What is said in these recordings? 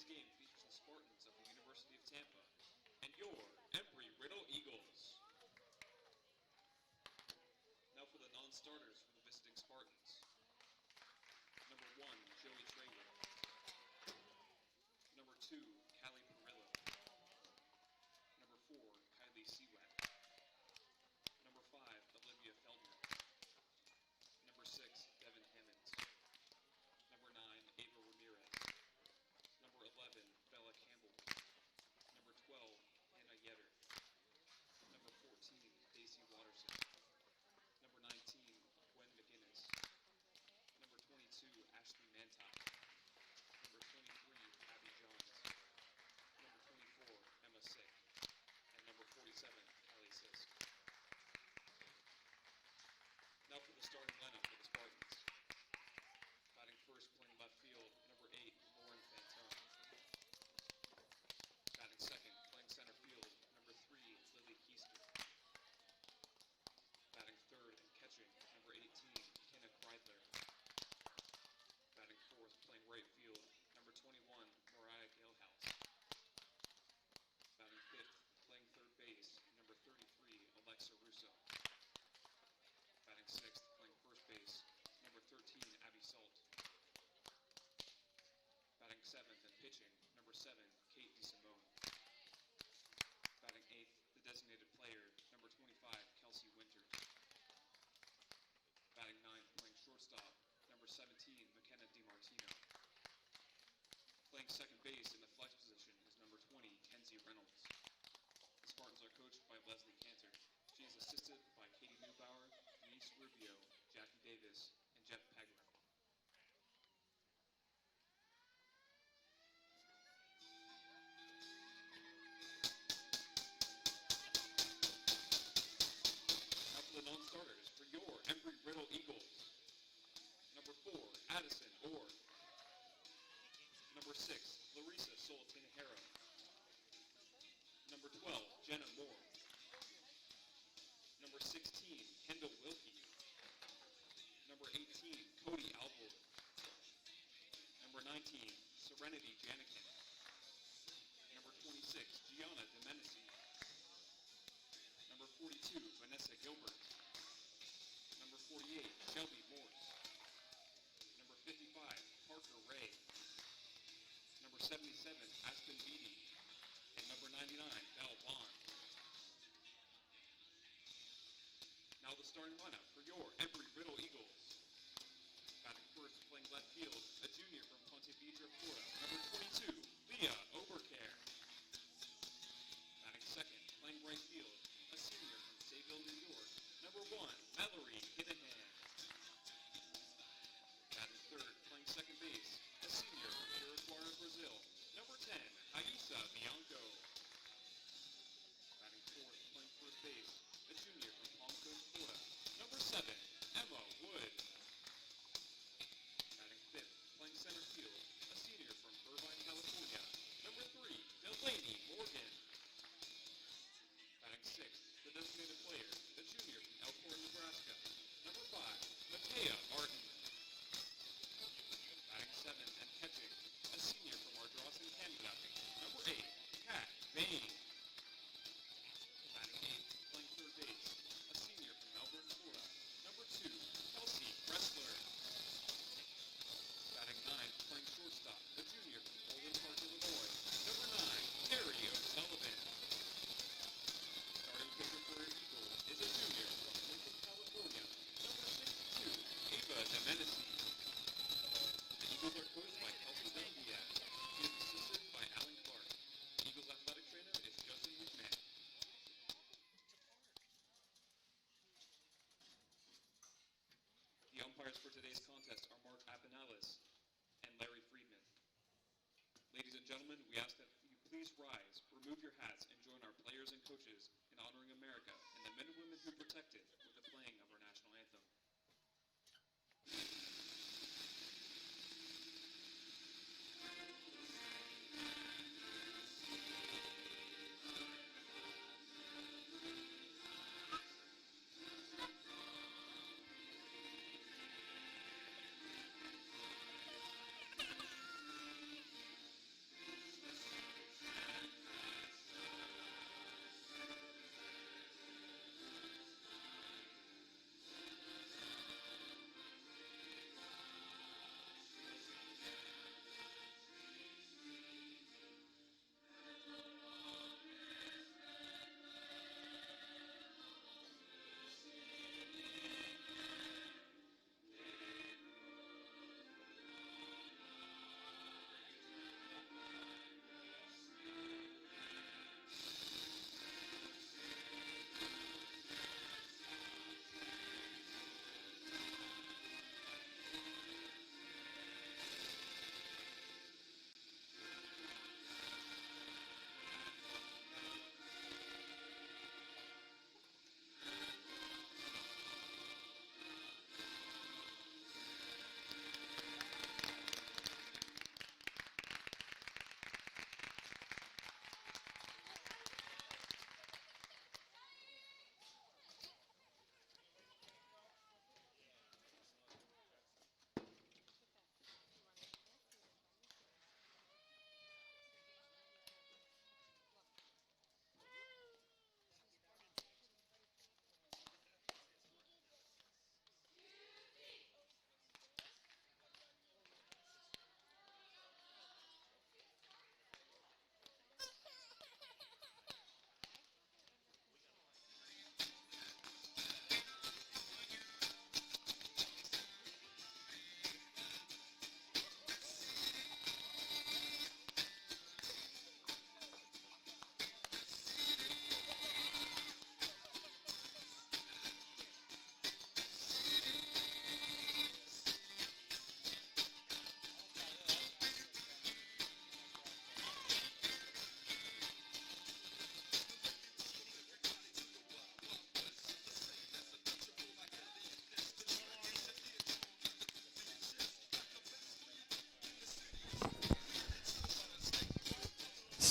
Today's game features the Spartans of the University of Tampa and your Embry Riddle Eagles. Now for the non-starters for the visiting Spartans. Number 1, Joey Treywell. Number 2, Callie Perillo. Number 4, Kylie Seawet. Number 5, Olivia Feldman. Number 6, Devin Hammonds. Number 9, Ava Ramirez. Number 11, Bella Campbell. Number 12, Hannah Yetter. Number 14, Daisy Watterson. Number 19, Gwen McGinnis. Number 22, Ashley Mantock. Number 23, Abby Johns. Number 24, Emma Sick. And number 47, Callie Sisk. Now for the starting lineup for the Spartans. Batting first, playing left field, number 8, Lauren Fantone. Batting second, playing center field, number 3, Lily Keister. Batting third and catching, number 18, Kenna Kreidler. Batting fourth, playing right field, number 21, Mariah Galehouse. Batting fifth, playing third base, number 33, Alexa Russo. Batting sixth, playing first base, number 13, Abby Salt. Batting seventh and pitching, number 7, Kate DeSimone. Batting eighth, the designated player, number 25, Kelsey Winters. Batting ninth, playing shortstop, number 17, McKenna DiMartino. Playing second base in the flex position is number 20, Kenzie Reynolds. The Spartans are coached by Leslie Cantor. She is assisted by Katie Neubauer, Denise Rubio, Jackie Davis, and Jeff Pagler. Now for the non-starters for your Embry Riddle Eagles. Number 4, Addison Orr. Number 6, Larissa Solatinajero. Number 12, Jenna Moore. Number 16, Kendall Wilkie. Number 18, Cody Alvord. Number 19, Serenity Janikin. Number 26, Gianna Domenici. Number 42, Vanessa Gilbert. Number 48, Shelby Morse. Number 55, Parker Ray. Number 77, Aspen Beatty. And number 99, Val Bond. Now the starting lineup for your Embry Riddle Eagles. Batting first, playing left field, a junior from Ponte Vedra, Florida, number 22, Leah Obercare. Batting second, playing right field, a senior from Sayville, New York, number 1, Mallory Hiddahan. Batting third, playing second base, a senior from Jaraguara, Brazil, number 10, Aisa Bianco. Batting fourth, playing first base, a junior from Palm Coast, Florida, number 7, Emma Wood. Batting fifth, playing center field, a senior from Irvine, California, number 3, Delaney Morgan. Batting sixth, the designated player, a junior from Elkhorn, Nebraska, number 5, Matea Martin. Batting seventh and catching, a senior from Ardrossan, Canada, number 8, Kat Bain. Batting eighth, playing third base, a senior from Melbourne, Florida, number 2, Kelsey Pressler. Batting ninth, playing shortstop, a junior from Olin Park, Illinois, number 9, Terry O'Sullivan. Starting pitcher for her Eagles is a junior from Lincoln, California, number 62, Ava Domenici. The Eagles are coached by Kelsey Diaz. She is assisted by Alan Clark. The Eagles athletic trainer is Justin McMahon. The umpires for today's contest are Mark Apanalis and Larry Friedman. Ladies and gentlemen, we ask that you please rise, remove your hats, and join our players and coaches in honoring America and the men and women who protect it with the playing of our national anthem.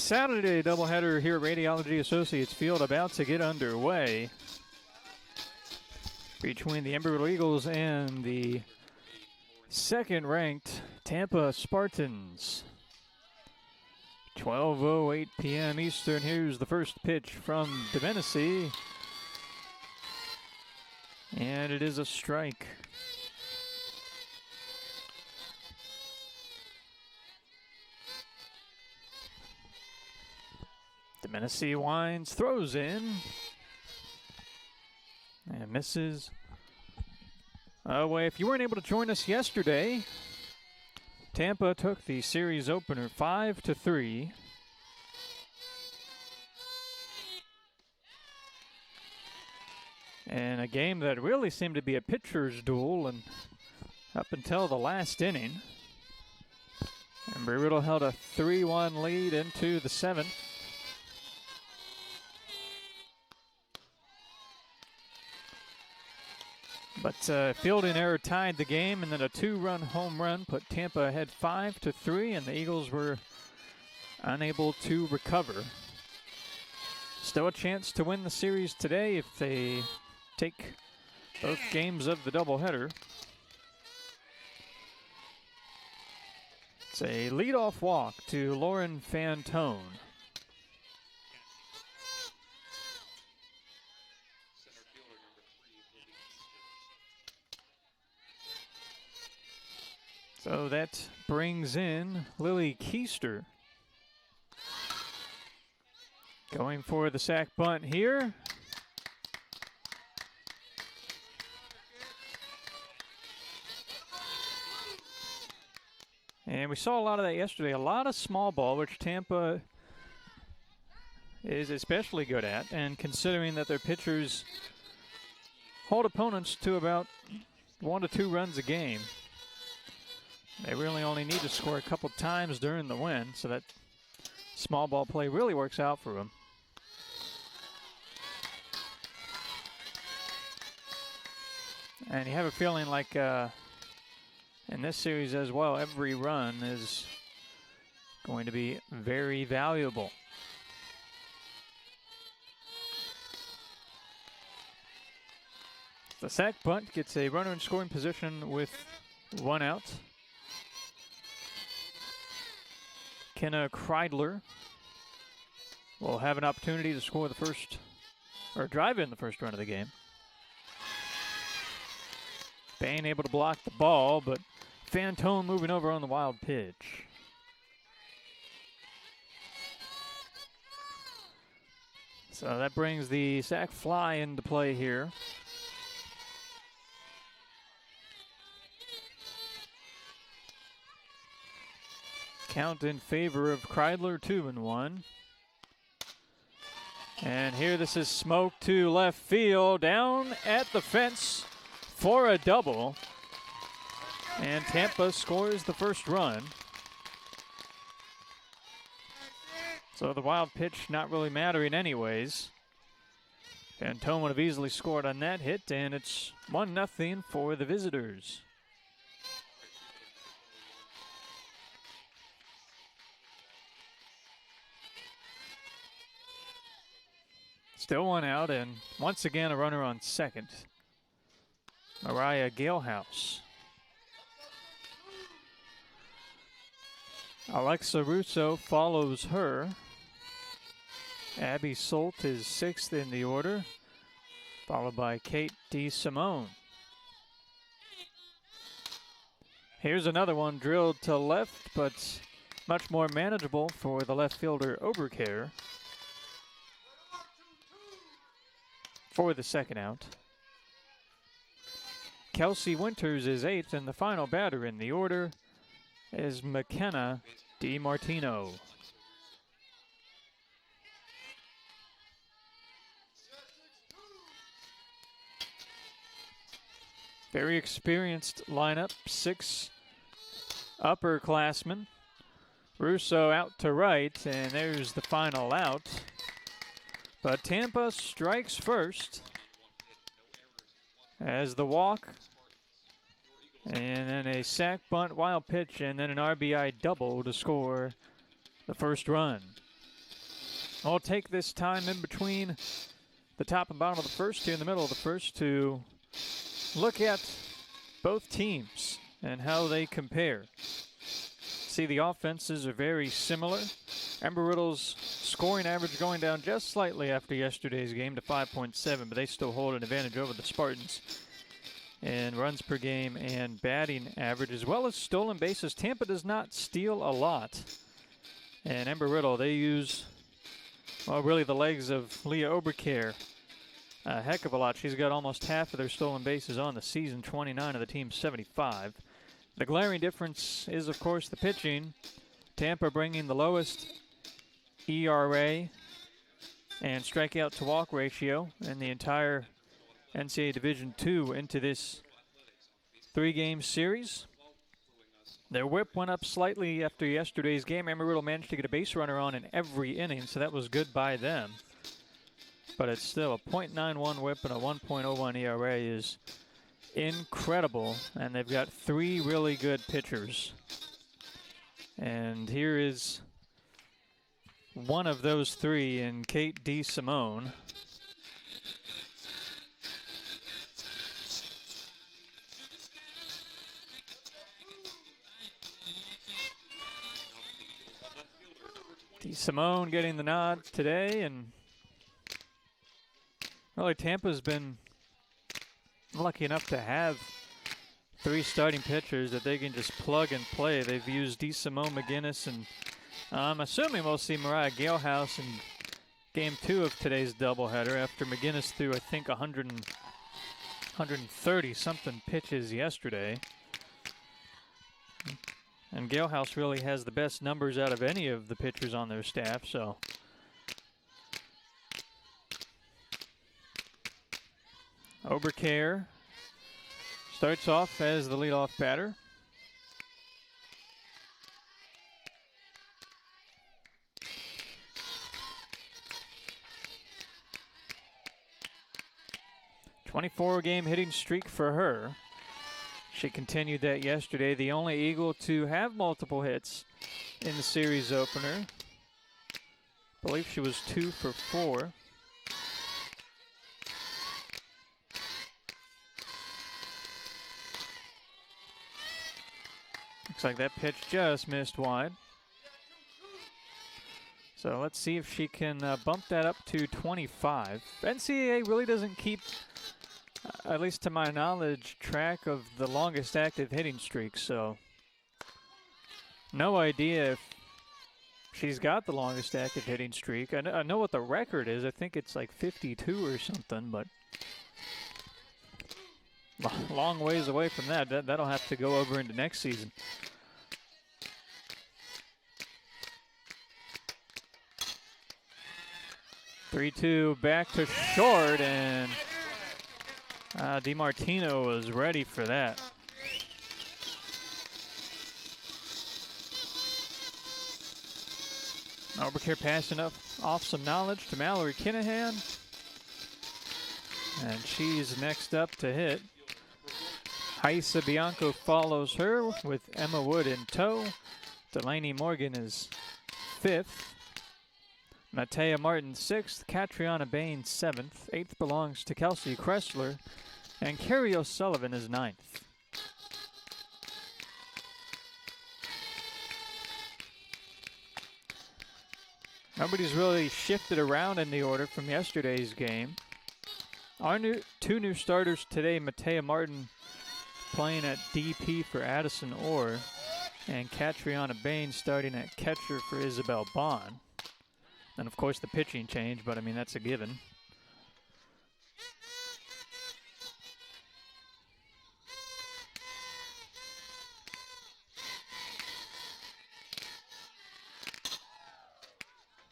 Saturday doubleheader here at Radiology Associates Field about to get underway between the Embry Eagles and the second-ranked Tampa Spartans. 12:08 p.m. Eastern. Here's the first pitch from Domenici, and it is a strike. Domenici winds, throws in, and misses. Away. If you weren't able to join us yesterday, Tampa took the series opener 5-3. And a game that really seemed to be a pitcher's duel and up until the last inning. Embry Riddle held a 3-1 lead into the seventh. But fielding error tied the game, and then a 2-run home run put Tampa ahead 5-3, and the Eagles were unable to recover. Still a chance to win the series today if they take both games of the doubleheader. It's a leadoff walk to Lauren Fantone. So that brings in Lily Keister. Going for the sac bunt here. And we saw a lot of that yesterday. A lot of small ball, which Tampa is especially good at. And considering that their pitchers hold opponents to about 1 to 2 runs a game, they really only need to score a couple times during the win, so that small ball play really works out for them. And you have a feeling like in this series as well, every run is going to be very valuable. The sac bunt gets a runner in scoring position with 1 out. Kenna Kreidler will have an opportunity to score the first, or drive in the first run of the game. Bain able to block the ball, but Fantone moving over on the wild pitch. So that brings the sac fly into play here. Count in favor of Kreidler, 2-1. And here this is smoke to left field, down at the fence for a double. And Tampa scores the first run. So the wild pitch not really mattering anyways. Fantone would have easily scored on that hit, and it's 1-0 for the visitors. Still 1 out, and once again a runner on second. Mariah Galehouse. Alexa Russo follows her. Abby Solt is 6th in the order, followed by Kate DeSimone. Here's another one drilled to left, but much more manageable for the left fielder Oberkær for the second out. Kelsey Winters is 8th, and the final batter in the order is McKenna DiMartino. Very experienced lineup, 6 upperclassmen. Russo out to right, and there's the final out. But Tampa strikes first as the walk, and then a sac bunt, wild pitch, and then an RBI double to score the first run. I'll take this time in between the top and bottom of the first, here in the middle of the first, to look at both teams and how they compare. See, the offenses are very similar. Embry Riddle's scoring average going down just slightly after yesterday's game to 5.7, but they still hold an advantage over the Spartans in runs per game and batting average, as well as stolen bases. Tampa does not steal a lot. And Embry Riddle, they use, well, really the legs of Leah Oberkehr a heck of a lot. She's got almost half of their stolen bases on the season, 29 of the team's 75. The glaring difference is, of course, the pitching. Tampa bringing the lowest ERA and strikeout to walk ratio in the entire NCAA Division II into this 3-game series. Their whip went up slightly after yesterday's game. Embry Riddle managed to get a base runner on in every inning, so that was good by them. But it's still a .91 whip and a 1.01 ERA is incredible, and they've got 3 really good pitchers. And here is one of those 3 in Kate DeSimone. DeSimone getting the nod today, and really Tampa's been lucky enough to have 3 starting pitchers that they can just plug and play. They've used DeSimone, McGinnis, and I'm assuming we'll see Mariah Galehouse in Game 2 of today's doubleheader after McGinnis threw, I think, 130-something pitches yesterday. And Galehouse really has the best numbers out of any of the pitchers on their staff, so. Oberkehr starts off as the leadoff batter. "24-game hitting streak for her. She continued that yesterday, the only Eagle to have multiple hits in the series opener. I believe she was 2 for 4. Looks like that pitch just missed wide. So let's see if she can bump that up to 25. NCAA really doesn't keep, at least to my knowledge, track of the longest active hitting streak, so no idea if she's got the longest active hitting streak. I know what the record is. I think it's like 52 or something, but long ways away from that. That'll have to go over into next season. "3-2 back to short, and DiMartino was ready for that. Oberkehr passing off some knowledge to Mallory Kinahan. And she's next up to hit. Haisa Bianco follows her with Emma Wood in tow. Delaney Morgan is 5th. Matea Martin 6th, Catriona Bain 7th, 8th belongs to Kelsey Kressler, and Carrie O'Sullivan is 9th. Nobody's really shifted around in the order from yesterday's game. Our 2 new starters today, Matea Martin playing at DP for Addison Orr, and Catriona Bain starting at catcher for Isabel Bond. And of course the pitching change, but I mean that's a given.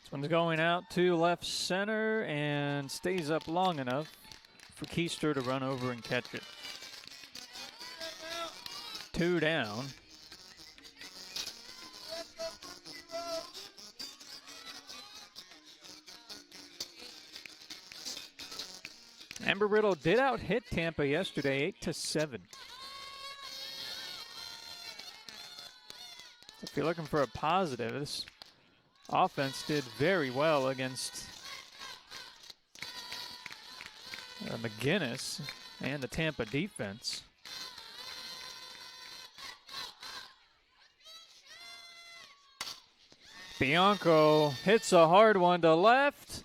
This one's going out to left center and stays up long enough for Keister to run over and catch it. 2 down. Embry Riddle did out-hit Tampa yesterday, 8-7. So if you're looking for a positive, this offense did very well against McGinnis and the Tampa defense. Bianco hits a hard one to left,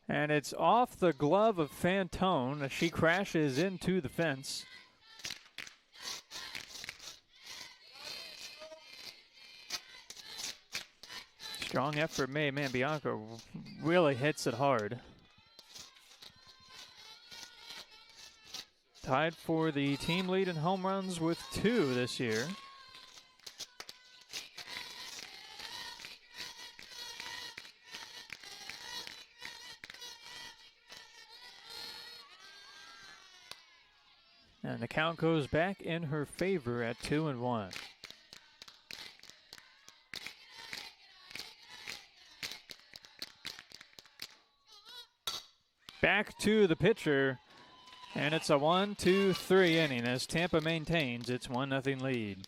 and it's off the glove of Fantone as she crashes into the fence. Strong effort made. Man, Bianco really hits it hard. Tied for the team lead in home runs with 2 this year. And the count goes back in her favor at 2-1. Back to the pitcher, and it's a 1-2-3 inning as Tampa maintains its 1-0 lead.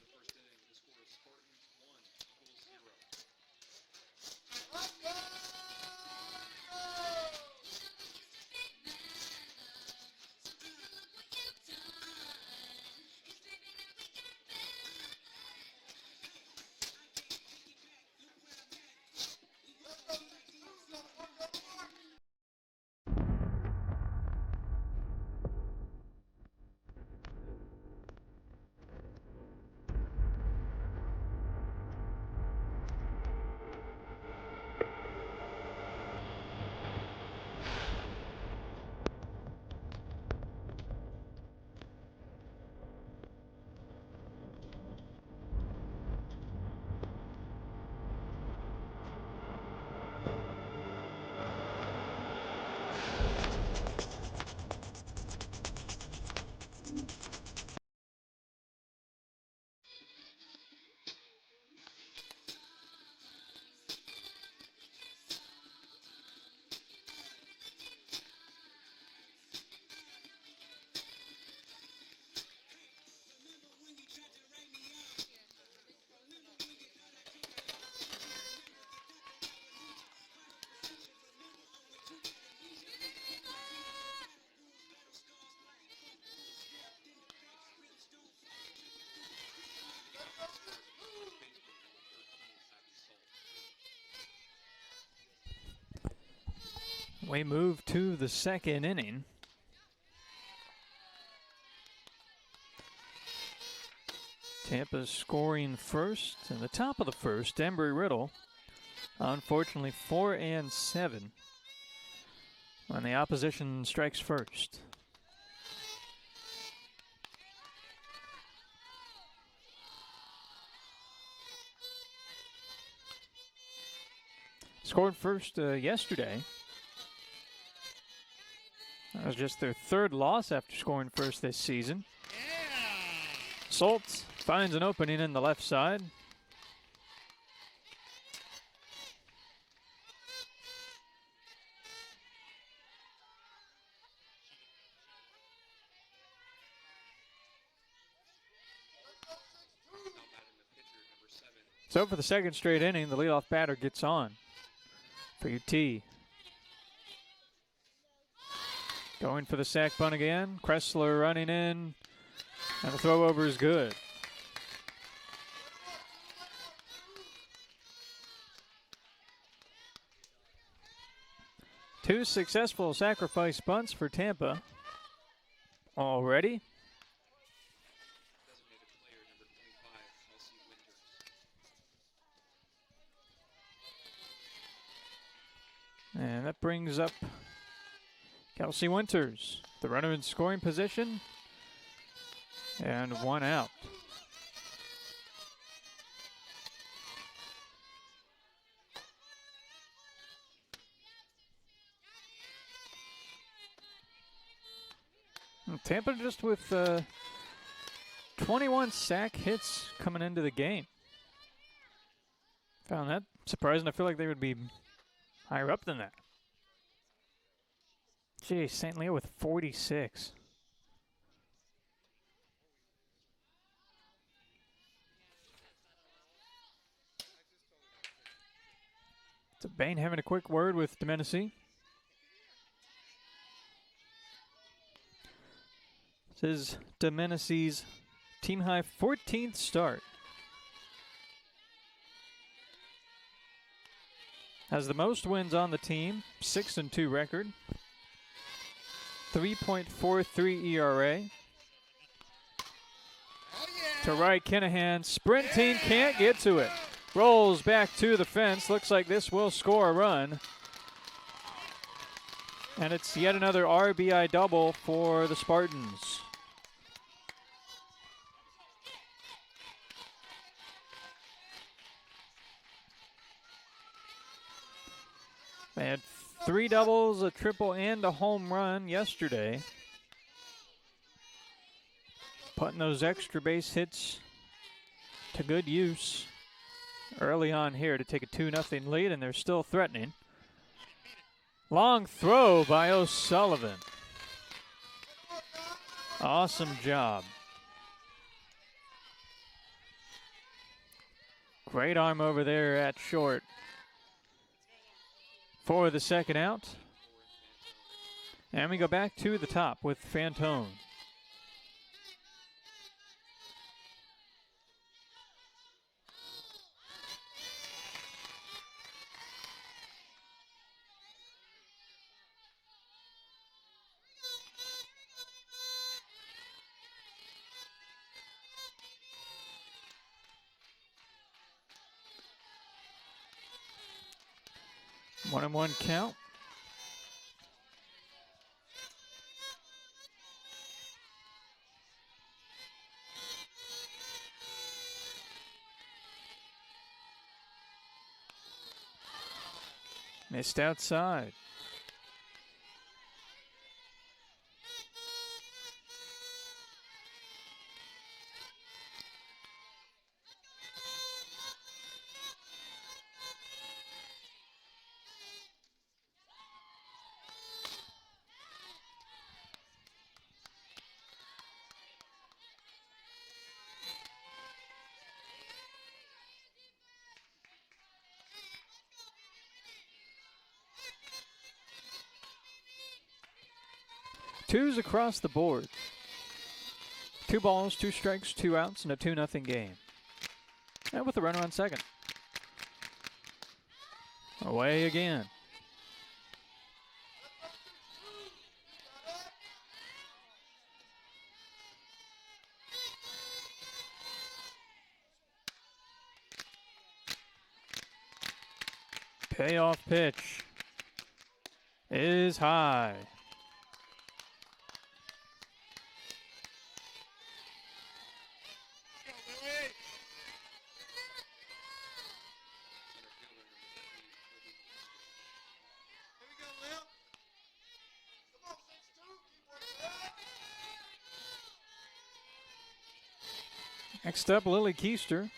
We move to the second inning. Tampa's scoring first. In the top of the first, Embry Riddle, unfortunately 4 and 7 when the opposition strikes first. Scored first yesterday. That was just their 3rd loss after scoring first this season. Soltz finds an opening in the left side. So for the second straight inning, the leadoff batter gets on for UT. Going for the sac bunt again. Kressler running in, and the throw over is good. Two successful sacrifice bunts for Tampa already. And that brings up Kelsey Winters, the runner in scoring position, and 1 out. And Tampa just with 21 sack hits coming into the game. Found that surprising. I feel like they would be higher up than that. Gee, St. Leo with 46. So Bain having a quick word with Domenici. This is Domenici's team high 14th start. Has the most wins on the team, 6-2 record, 3.43 ERA. To right, Kinahan sprinting, can't get to it. Rolls back to the fence. Looks like this will score a run. And it's yet another RBI double for the Spartans. They had 3 doubles, a triple, and a home run yesterday. Putting those extra base hits to good use early on here to take a 2-0 lead, and they're still threatening. Long throw by O'Sullivan. Awesome job. Great arm over there at short for the second out. And we go back to the top with Fantone. One and one count. Missed outside. Twos across the board. 2 balls, 2 strikes, 2 outs, and a 2-0 game. And with a runner on second. Away again. Payoff pitch is high. Next up, Lily Keister.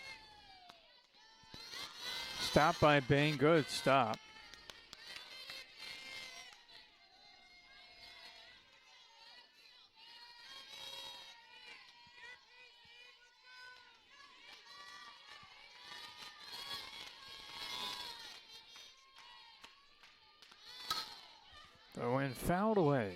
Stop by Bain. Good stop. Throw in, fouled away.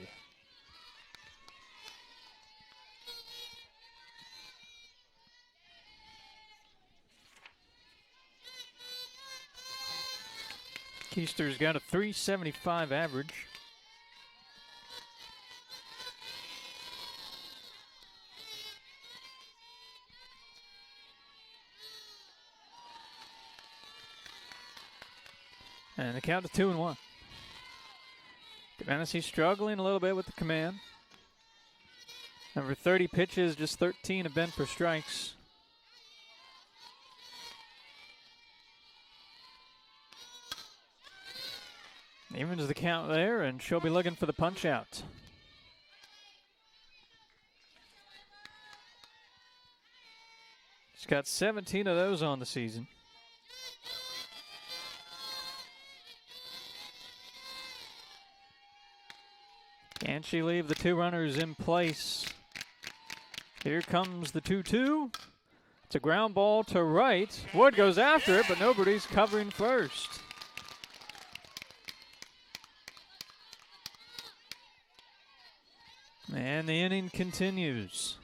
Keister's got a .375 average. And the count to 2-1. Domenici struggling a little bit with the command. Over 30 pitches, just 13 have been for strikes. Evens the count there, and she'll be looking for the punch out. She's got 17 of those on the season. Can she leave the 2 runners in place? Here comes the 2-2. It's a ground ball to right. Wood goes after it, but nobody's covering first. And the inning continues.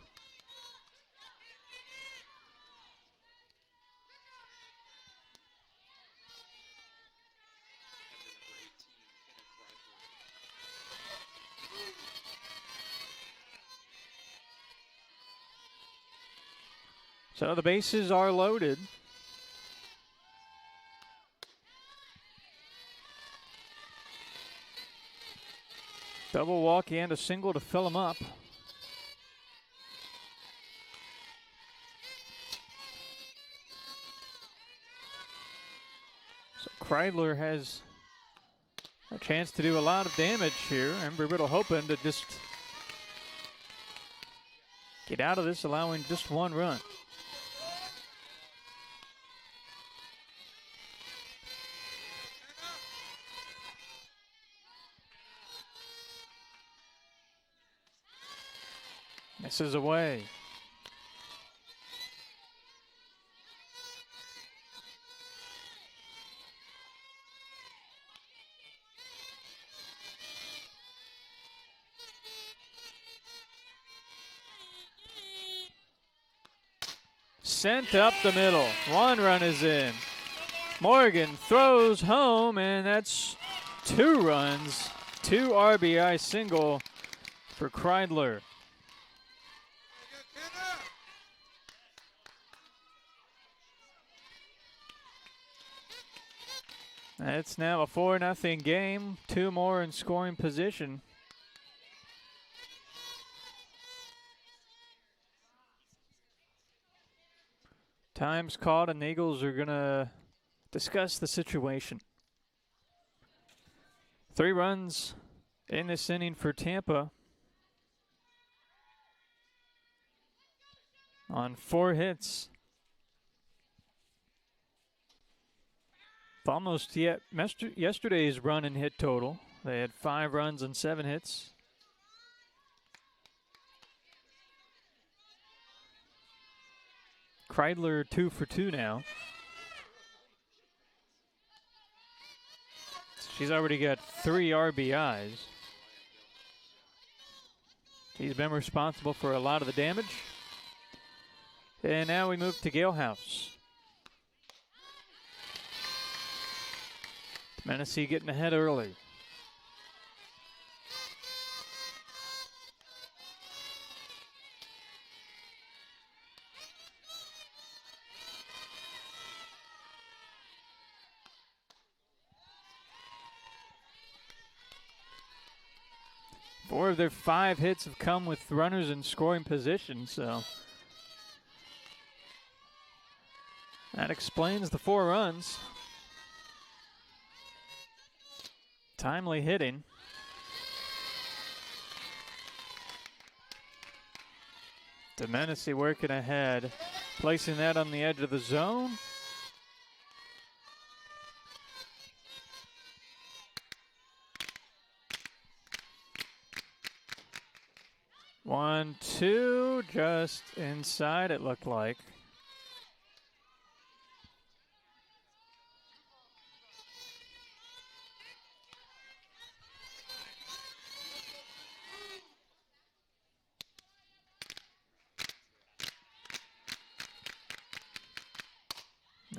So the bases are loaded. Double walk and a single to fill them up. So Kreidler has a chance to do a lot of damage here. Embry Riddle hoping to just get out of this, allowing just one run. This is away. Sent up the middle. One run is in. Morgan throws home, and that's 2 runs. 2 RBI single for Kreidler. It's now a 4-0 game. 2 more in scoring position. Time's called, and the Eagles are going to discuss the situation. 3 runs in this inning for Tampa on 4 hits. Almost yet yesterday's run and hit total. They had 5 runs and 7 hits. Kreidler 2 for 2 now. She's already got 3 RBIs. He's been responsible for a lot of the damage. And now we move to Galehouse. Menacee getting ahead early. Four of their 5 hits have come with runners in scoring position, so that explains the 4 runs. Timely hitting. Menacee working ahead, placing that on the edge of the zone. One, two, just inside it looked like.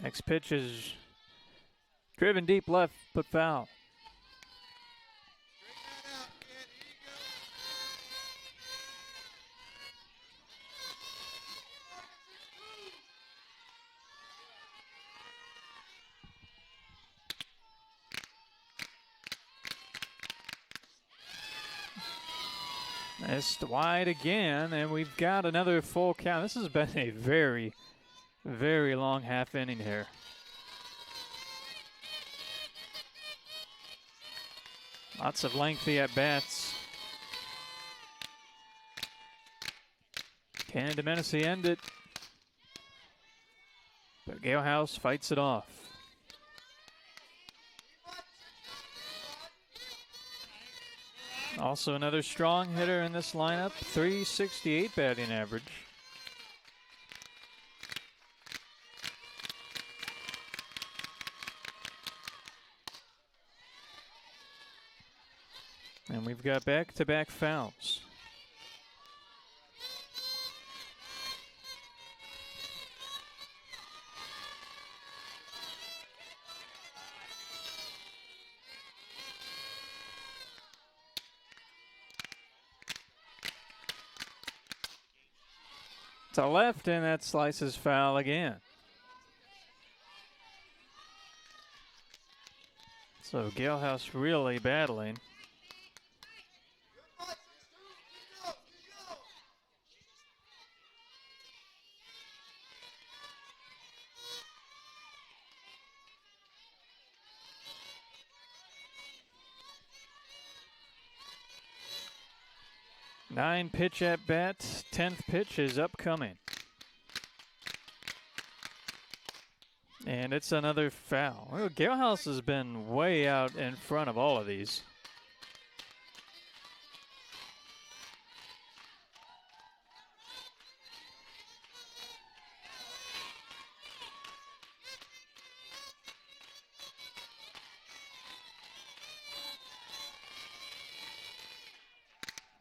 Next pitch is driven deep left, but foul. Missed wide again, and we've got another full count. This has been a very, very long half inning here. Lots of lengthy at-bats. Can Menacee end it? But Galehouse fights it off. Also another strong hitter in this lineup, .368 batting average. And we've got back-to-back fouls. To left, and that slices foul again. So Galehouse really battling. Nine pitch at bat, 10th pitch is upcoming. And it's another foul. Well, Galehouse has been way out in front of all of these.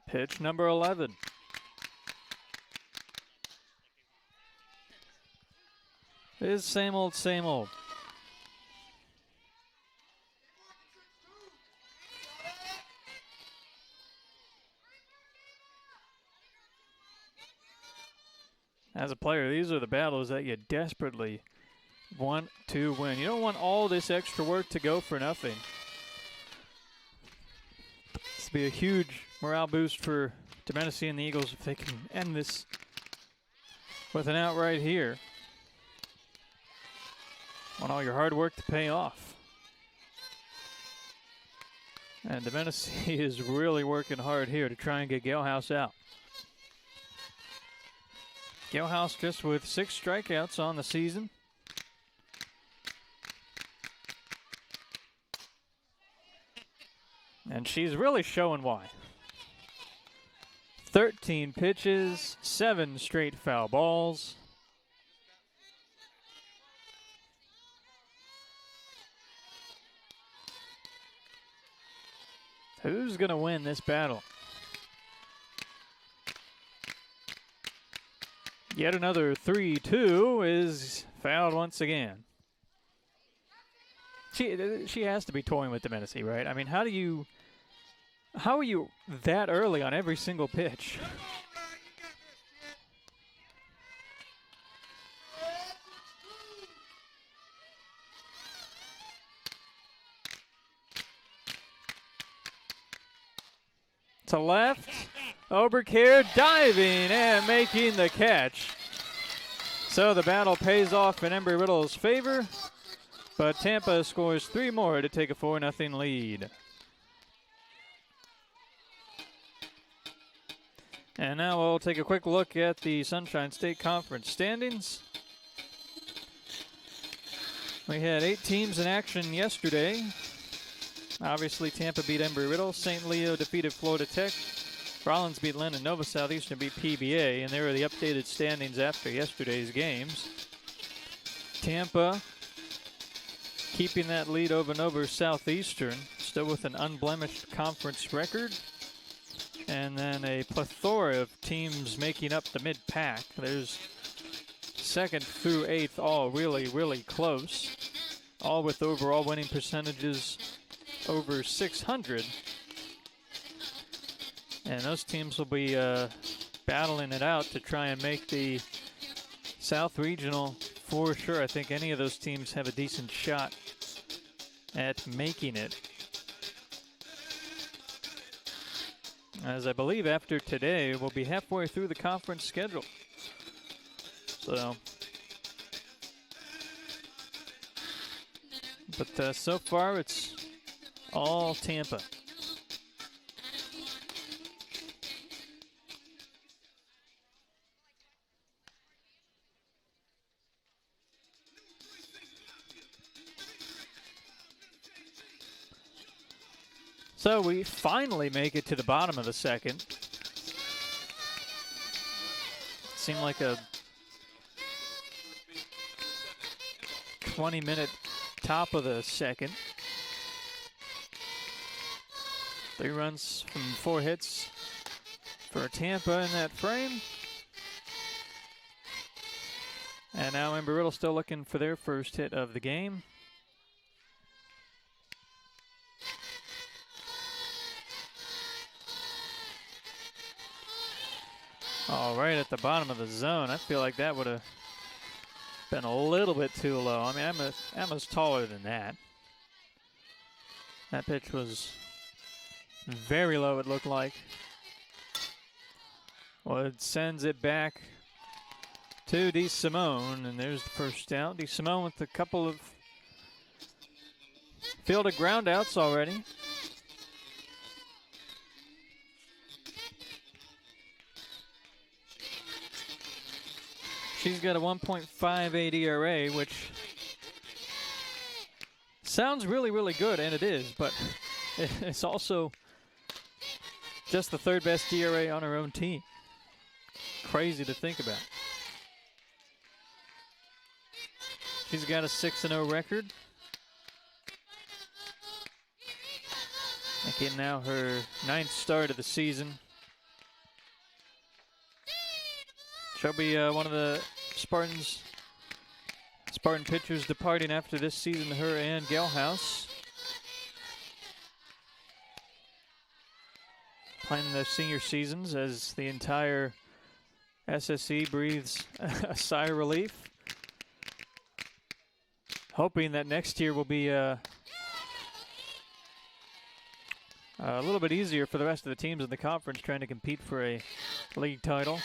Pitch number 11. It is same old, same old. As a player, these are the battles that you desperately want to win. You don't want all this extra work to go for nothing. This would be a huge morale boost for Domenici and the Eagles if they can end this with an outright here. Want all your hard work to pay off. And Domenici is really working hard here to try and get Galehouse out. Galehouse just with 6 strikeouts on the season. And she's really showing why. 13 pitches, 7 straight foul balls. Who's going to win this battle? Yet another 3-2 is fouled once again. She has to be toying with Domenici, right? I mean, how are you that early on every single pitch? To left, Oberkehr diving and making the catch. So the battle pays off in Embry Riddle's favor, but Tampa scores 3 more to take a 4-0 lead. And now we'll take a quick look at the Sunshine State Conference standings. We had 8 teams in action yesterday. Obviously, Tampa beat Embry-Riddle. St. Leo defeated Florida Tech. Rollins beat Lynn, and Nova Southeastern beat PBA. And there are the updated standings after yesterday's games. Tampa keeping that lead over Southeastern, still with an unblemished conference record. And then a plethora of teams making up the mid-pack. There's 2nd through 8th, all really, really close. All with overall winning percentages over 600. And those teams will be battling it out to try and make the South Regional for sure. I think any of those teams have a decent shot at making it. As I believe after today, we'll be halfway through the conference schedule. But so far it's all Tampa. So we finally make it to the bottom of the second. Seemed like a 20-minute top of the second. 3 runs from 4 hits for Tampa in that frame. And now Embry-Riddle still looking for their first hit of the game. Oh, right at the bottom of the zone. I feel like that would have been a little bit too low. I mean, Emma's taller than that. That pitch was very low, it looked like. Well, it sends it back to DeSimone, and there's the first out. DeSimone with a couple of fielded groundouts already. She's got a 1.58 ERA, which sounds really, really good, and it is, but it's also just the third best ERA on her own team. Crazy to think about. She's got a 6-0 record. Making now her 9th start of the season. She'll be one of the Spartan pitchers departing after this season, her and Gelhaus. Playing their senior seasons as the entire SSE breathes a sigh of relief. Hoping that next year will be a little bit easier for the rest of the teams in the conference trying to compete for a league title.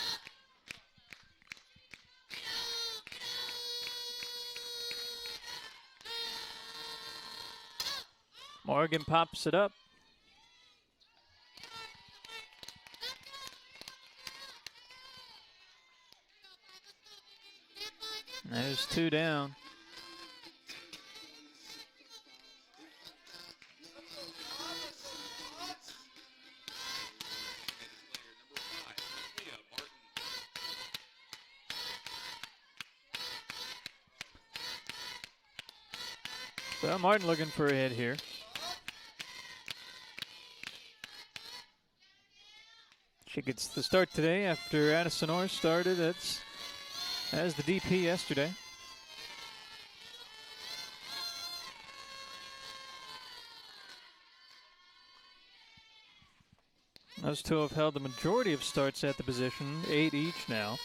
Morgan pops it up. There's 2 down. So Martin looking for a hit here. She gets the start today after Addison Orr started as the DP yesterday. Those two have held the majority of starts at the position, 8 each now.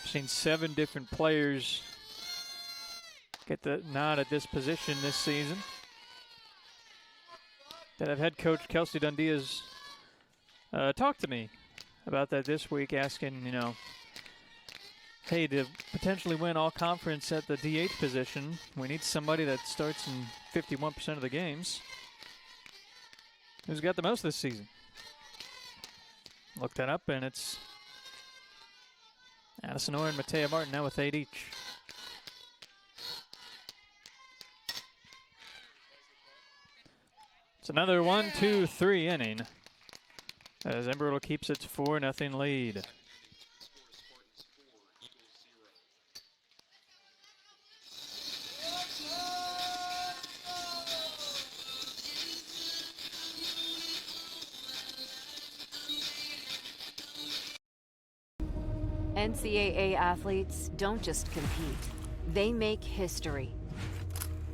I've seen 7 different players get the nod at this position this season. That I've head coach Kelsey Dundee has talked to me about that this week, asking, hey, to potentially win all conference at the DH position, we need somebody that starts in 51% of the games. Who's got the most this season? Looked that up, and it's Addison Orr and Matea Martin now with 8 each. It's another 1-2-3 inning as Embry keeps its 4-0 lead. NCAA athletes don't just compete, they make history.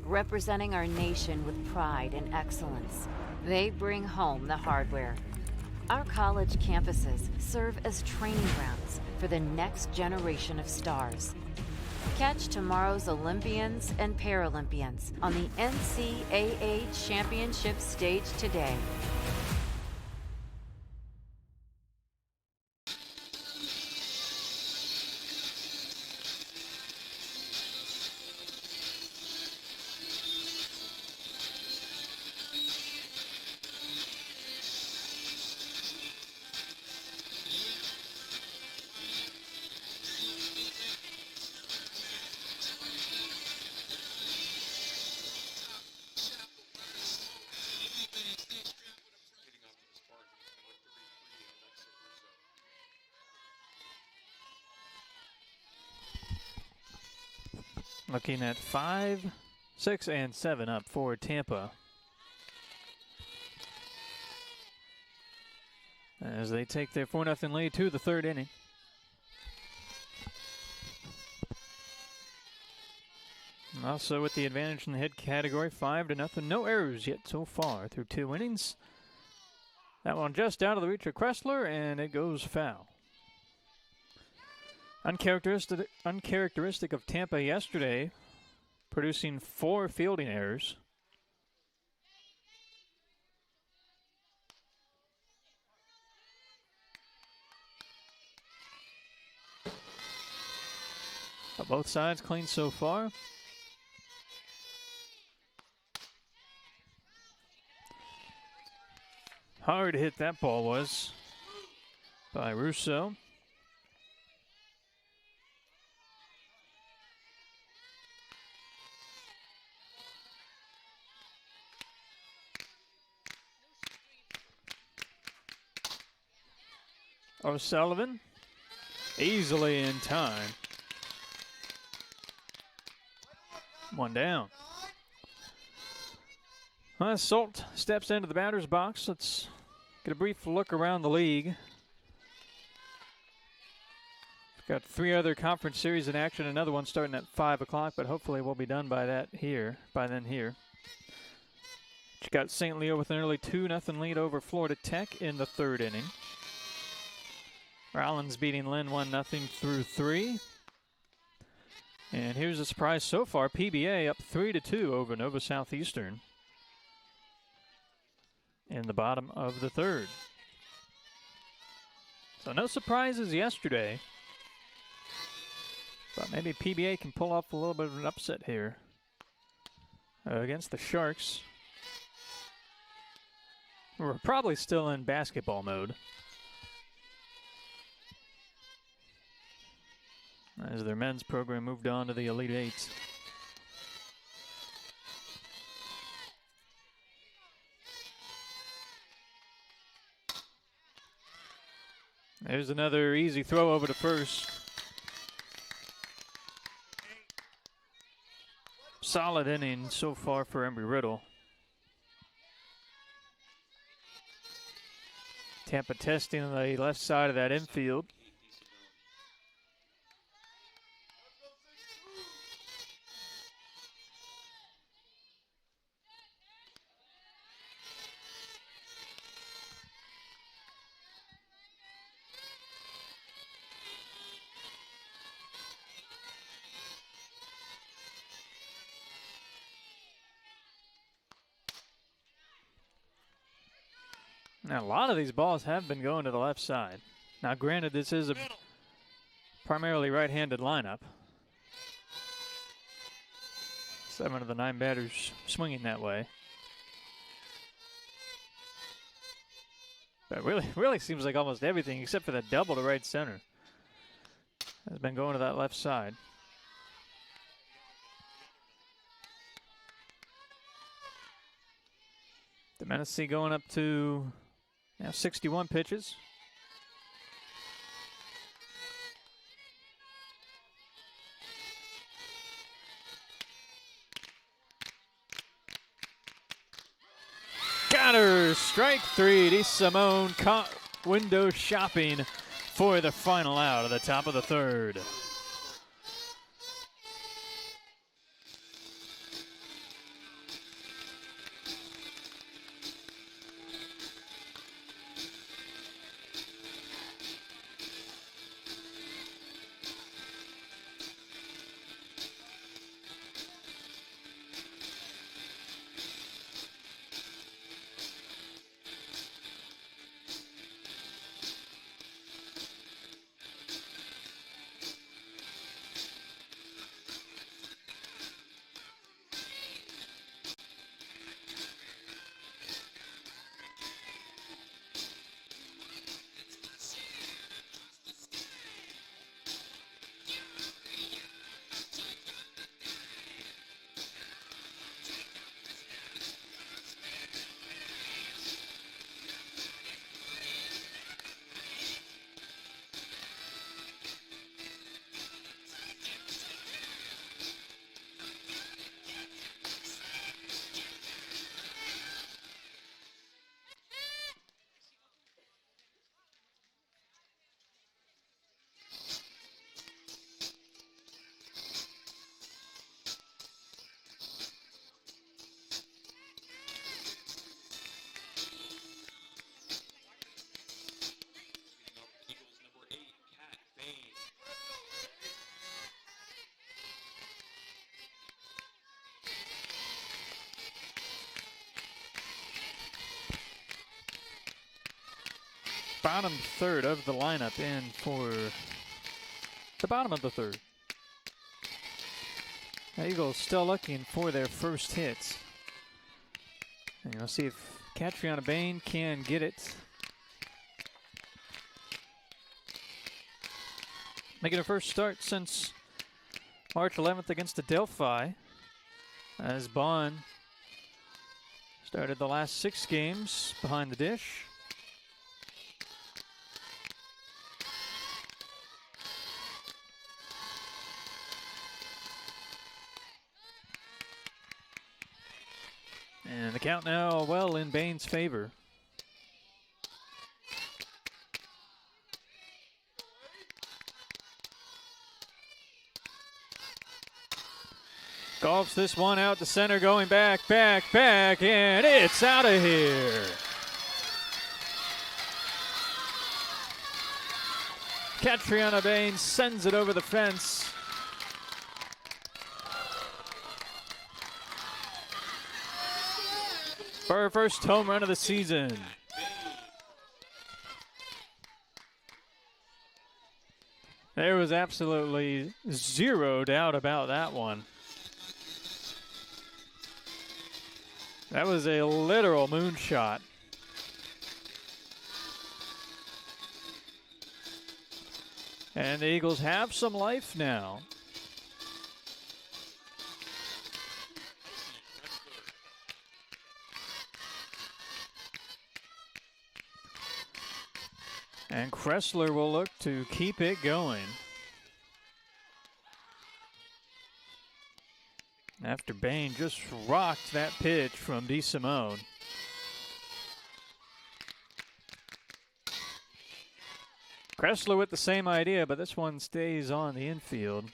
Representing our nation with pride and excellence, they bring home the hardware. Our college campuses serve as training grounds for the next generation of stars. Catch tomorrow's Olympians and Paralympians on the NCAA Championship stage today. Looking at 5, 6, and 7 up for Tampa as they take their 4-0 lead to the 3rd inning. And also with the advantage in the hit category, 5-0. No errors yet so far through 2 innings. That one just out of the reach of Kressler, and it goes foul. Uncharacteristic of Tampa yesterday, producing 4 fielding errors. But both sides clean so far. Hard hit that ball was by Russo. O'Sullivan easily in time. One down. Salt steps into the batter's box. Let's get a brief look around the league. We've got 3 other conference series in action. Another one starting at 5 o'clock, but hopefully we'll be done by then here. You got St. Leo with an early 2-0 lead over Florida Tech in the 3rd inning. Rollins beating Lynn 1-0 through 3. And here's a surprise so far. PBA up 3-2 over Nova Southeastern in the bottom of the 3rd. So no surprises yesterday. But maybe PBA can pull off a little bit of an upset here against the Sharks. We're probably still in basketball mode, as their men's program moved on to the Elite Eight. There's another easy throw over to first. Solid inning so far for Embry Riddle. Tampa testing on the left side of that infield. Now, a lot of these balls have been going to the left side. Now, granted, this is a primarily right-handed lineup. 7 of the 9 batters swinging that way. But really seems like almost everything, except for the double to right center, has been going to that left side. The Menacee going up to now 61 pitches. Got her! Strike 3. DeSimone caught window shopping for the final out of the top of the 3rd. bottom third of the lineup in for the bottom of the third. The Eagles still looking for their first hit. And you'll see if Catriona Bain can get it. Making her first start since March 11th against Adelphi, as Bond started the last 6 games behind the dish. And the count now well in Bain's favor. Golfs this one out to center, going back, and it's out of here. Catriona Bain sends it over the fence. For her first home run of the season. There was absolutely zero doubt about that one. That was a literal moonshot. And the Eagles have some life now. And Kressler will look to keep it going. After Bain just rocked that pitch from DeSimone. Kressler with the same idea, but this one stays on the infield.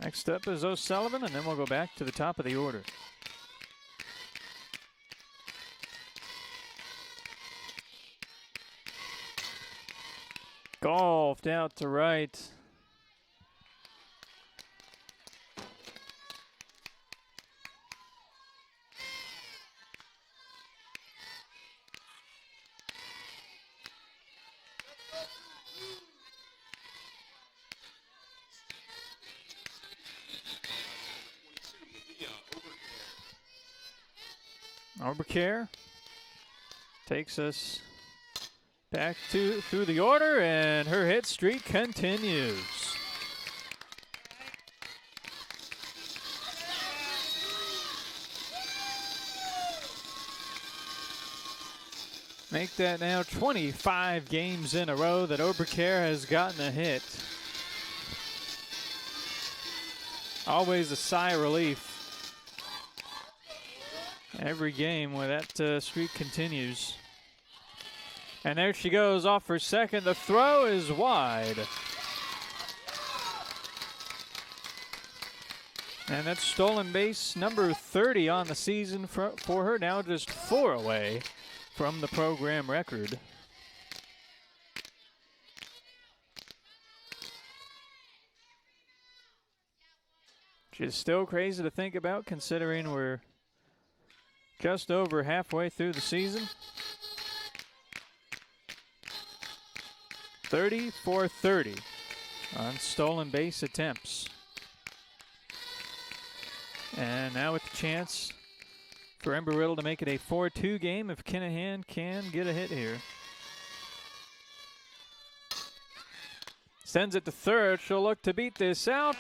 Next up is O'Sullivan, and then we'll go back to the top of the order. Golfed out to right. Embry takes us back through the order, and her hit streak continues. Make that now 25 games in a row that Embry has gotten a hit. Always a sigh of relief. Every game where that streak continues. And there she goes off for second. The throw is wide. And that's stolen base number 30 on the season for her. Now just 4 away from the program record. Which is still crazy to think about, considering we're just over halfway through the season. 30 for 30 on stolen base attempts. And now with the chance for Embry Riddle to make it a 4-2 game if Kinahan can get a hit here. Sends it to third. She'll look to beat this out.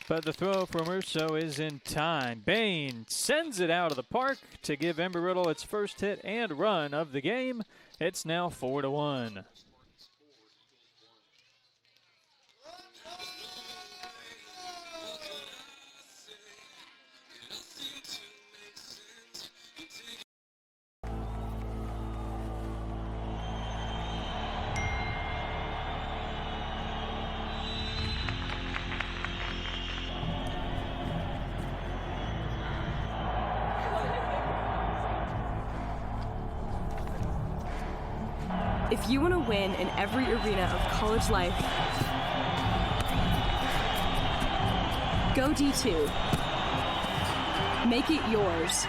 But the throw from Urso is in time. Bain sends it out of the park to give Embry Riddle its first hit and run of the game. It's now 4-1. If you want to win in every arena of college life, go D2. Make it yours.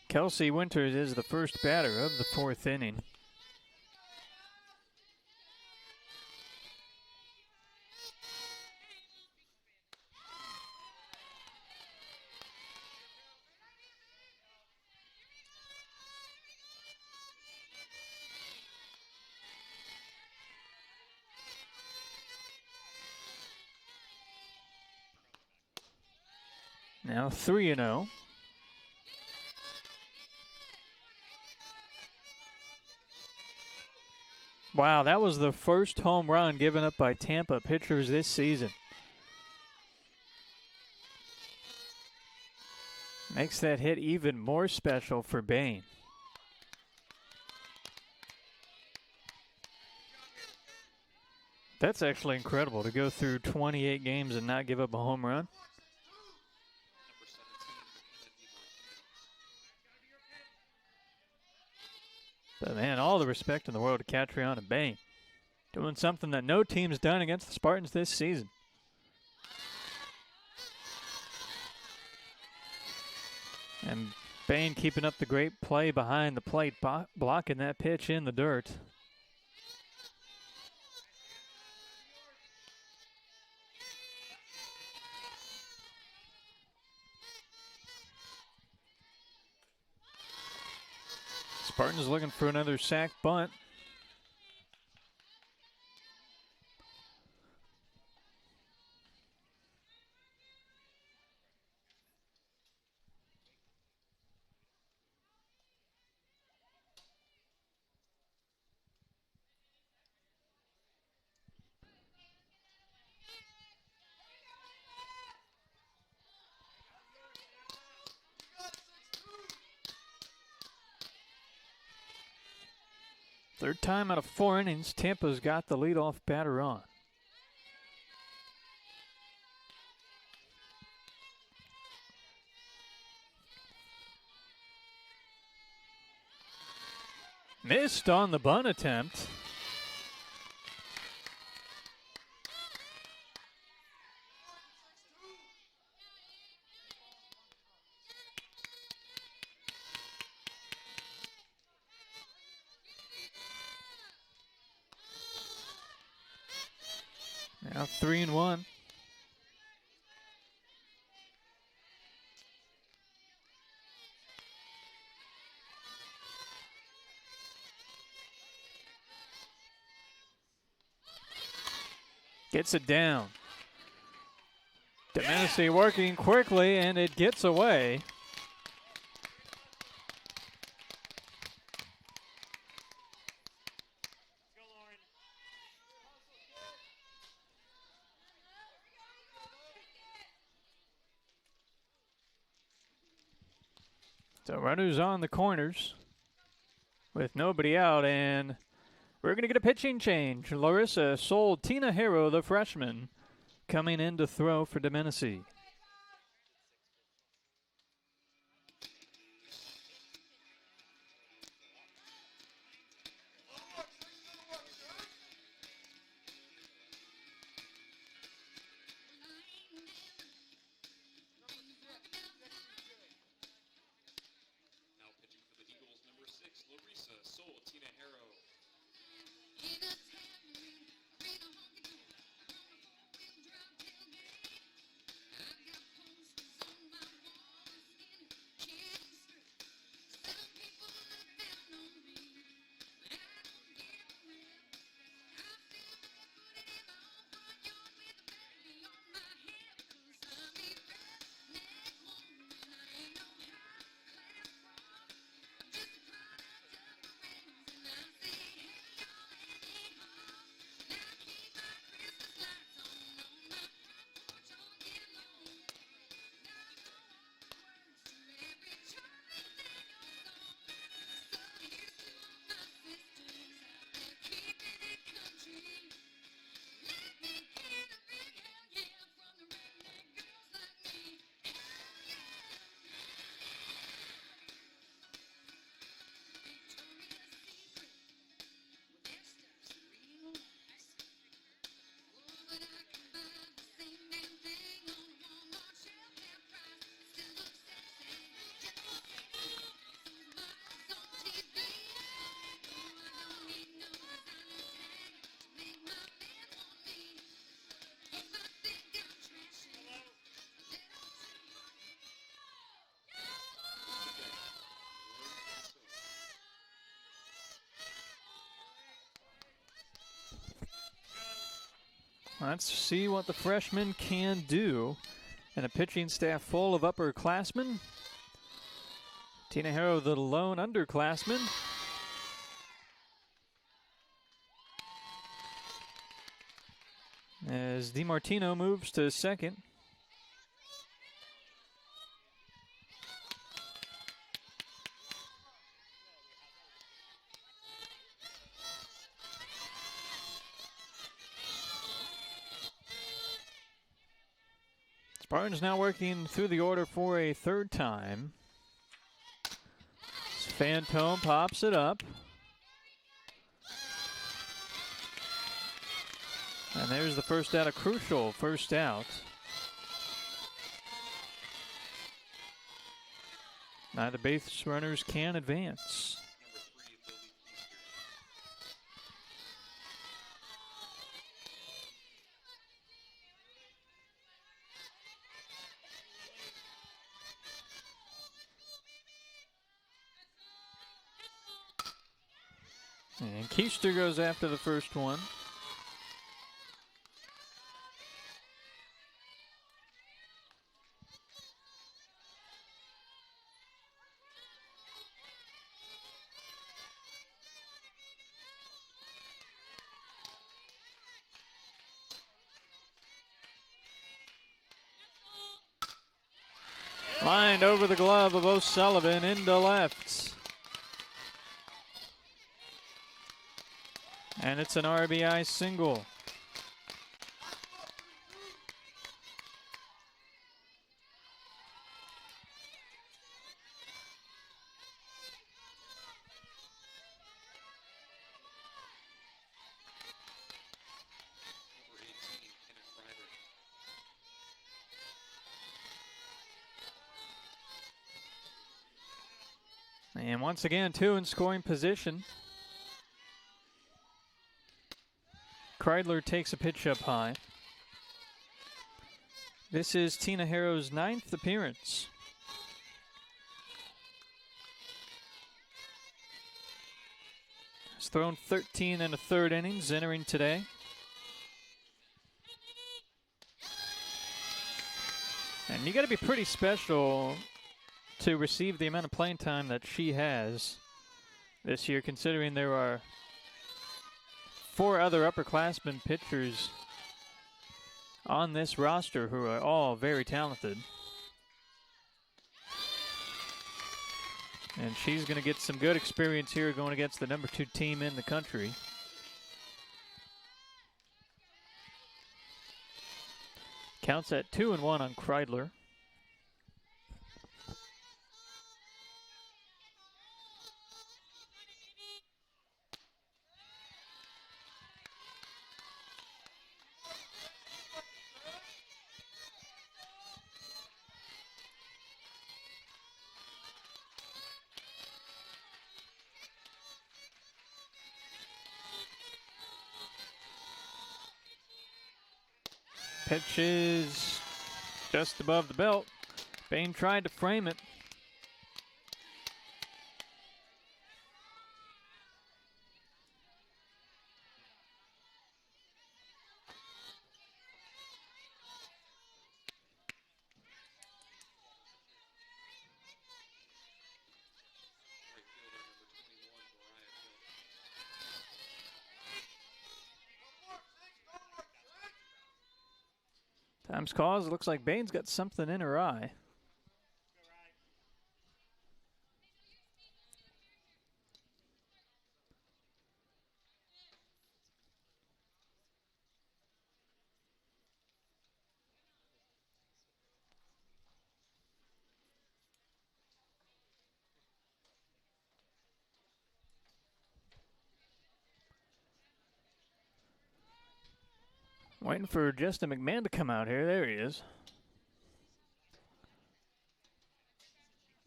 Kelsey Winters is the first batter of the fourth inning. Now 3-0. Wow, that was the first home run given up by Tampa pitchers this season. Makes that hit even more special for Bain. That's actually incredible to go through 28 games and not give up a home run. But man, all the respect in the world to Catriona Bain. Doing something that no team's done against the Spartans this season. And Bain keeping up the great play behind the plate, blocking that pitch in the dirt. Spartans looking for another sack bunt. Third time out of 4 innings, Tampa's got the leadoff batter on. Missed on the bunt attempt. Now 3-1. Gets it down. Domenici working quickly, and it gets away. So runners on the corners with nobody out, and we're going to get a pitching change. Larissa Sold Tina Harrow, the freshman, coming in to throw for Domenici. Let's see what the freshmen can do. And a pitching staff full of upperclassmen. Tina Harrow, the lone underclassman. As DiMartino moves to second. Spartans now working through the order for a third time. Fantone pops it up. And there's the first out, a crucial first out. Neither base runners can advance. And Keister goes after the first one. Lined over the glove of O'Sullivan into left. And it's an RBI single. And once again, two in scoring position. Kreidler takes a pitch up high. This is Tina Harrow's 9th appearance. Has thrown 13 and a third innings entering today. And you got to be pretty special to receive the amount of playing time that she has this year, considering there are 4 other upperclassmen pitchers on this roster who are all very talented. And she's going to get some good experience here going against the number 2 team in the country. Counts at 2-1 on Kreidler. Pitch is just above the belt. Bain tried to frame it. Time's calls. It looks like Bain's got something in her eye. Waiting for Justin McMahon to come out here. There he is.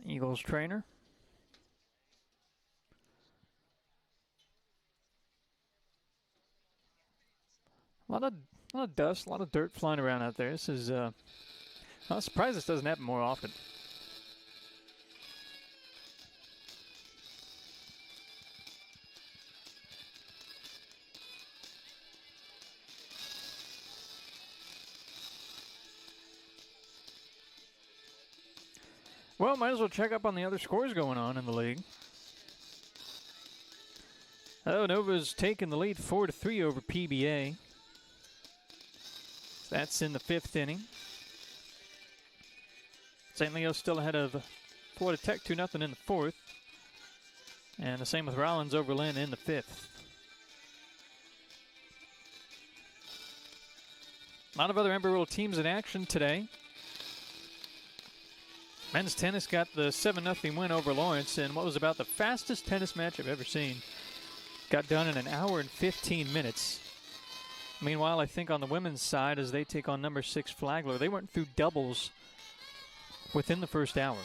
Eagles trainer. A lot of dust, a lot of dirt flying around out there. This is, I'm surprised this doesn't happen more often. Well, might as well check up on the other scores going on in the league. Oh, Nova's taken the lead 4-3 over PBA. That's in the 5th inning. St. Leo still ahead of Florida Tech 2-0 in the 4th. And the same with Rollins over Lynn in the 5th. A lot of other Embry-Riddle teams in action today. Men's tennis got the 7-0 win over Lawrence in what was about the fastest tennis match I've ever seen. Got done in an hour and 15 minutes. Meanwhile, I think on the women's side, as they take on number 6 Flagler, they went through doubles within the first hour.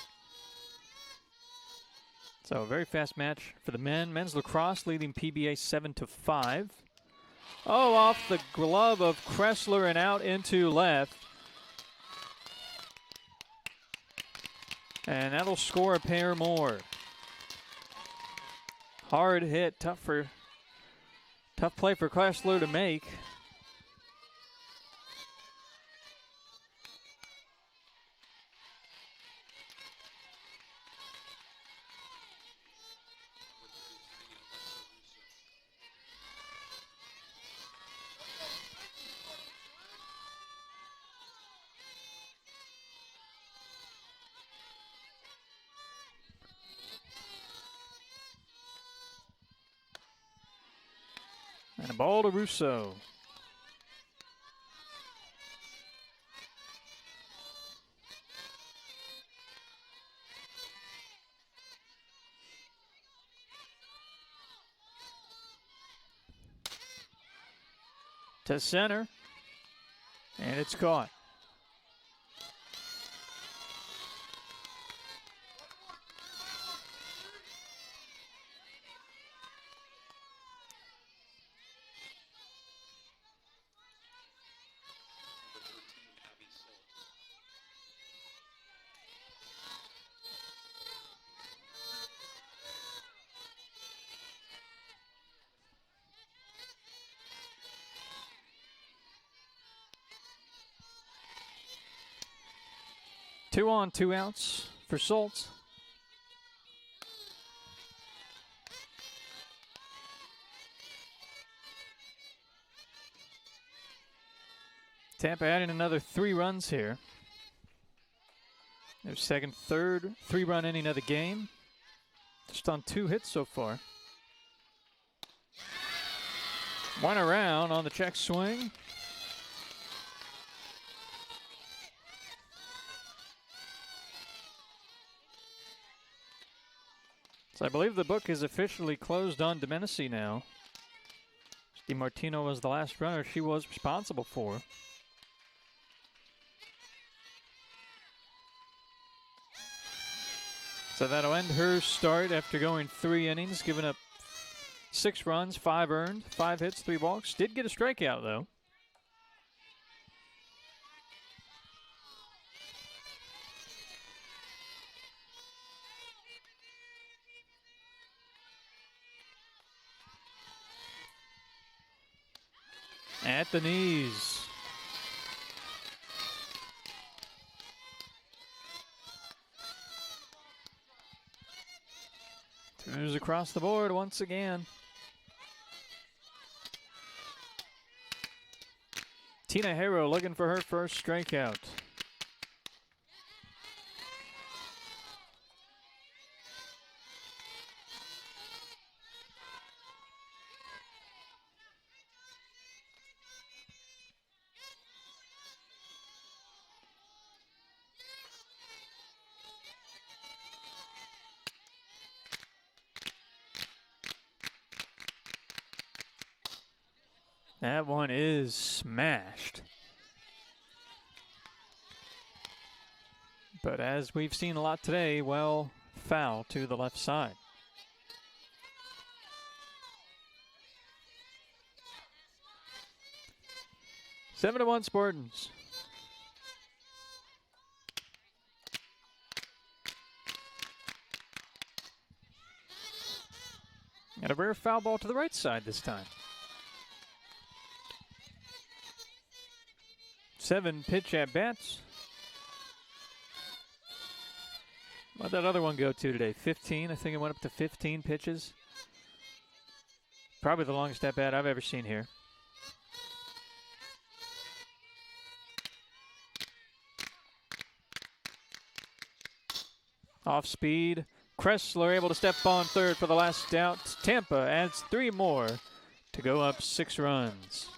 So a very fast match for the men. Men's lacrosse leading PBA 7-5. Oh, off the glove of Kressler and out into left. And that'll score a pair more. Hard hit, tough play for Kressler to make. And a ball to Russo. To center. And it's caught. Two on, 2 outs for Schultz. Tampa adding another 3 runs here. Their second, third 3-run inning of the game. Just on 2 hits so far. One around on the check swing. So I believe the book is officially closed on Domenici now. DiMartino was the last runner she was responsible for. So that'll end her start after going 3 innings, giving up 6 runs, 5 earned, 5 hits, 3 walks. Did get a strikeout, though. At the knees. Throws across the board once again. Tina Harrow looking for her first strikeout. That one is smashed. But as we've seen a lot today, well, foul to the left side. 7-1 Spartans. And a rare foul ball to the right side this time. 7 pitch at bats. What'd that other one go to today? 15? I think it went up to 15 pitches. Probably the longest at bat I've ever seen here. Off speed. Kressler able to step on third for the last out. Tampa adds 3 more to go up 6 runs.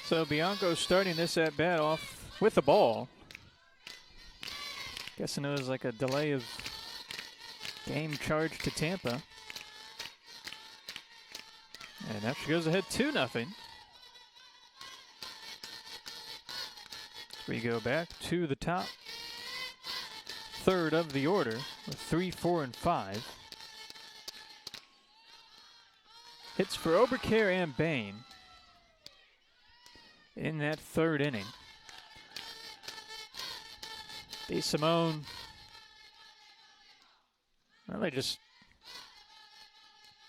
So Bianco starting this at bat off with the ball. Guessing it was like a delay of game charge to Tampa. And now she goes ahead 2-0. We go back to the top third of the order with 3, 4, and 5. Hits for Oberkær and Bain in that third inning. DeSimone, well, they just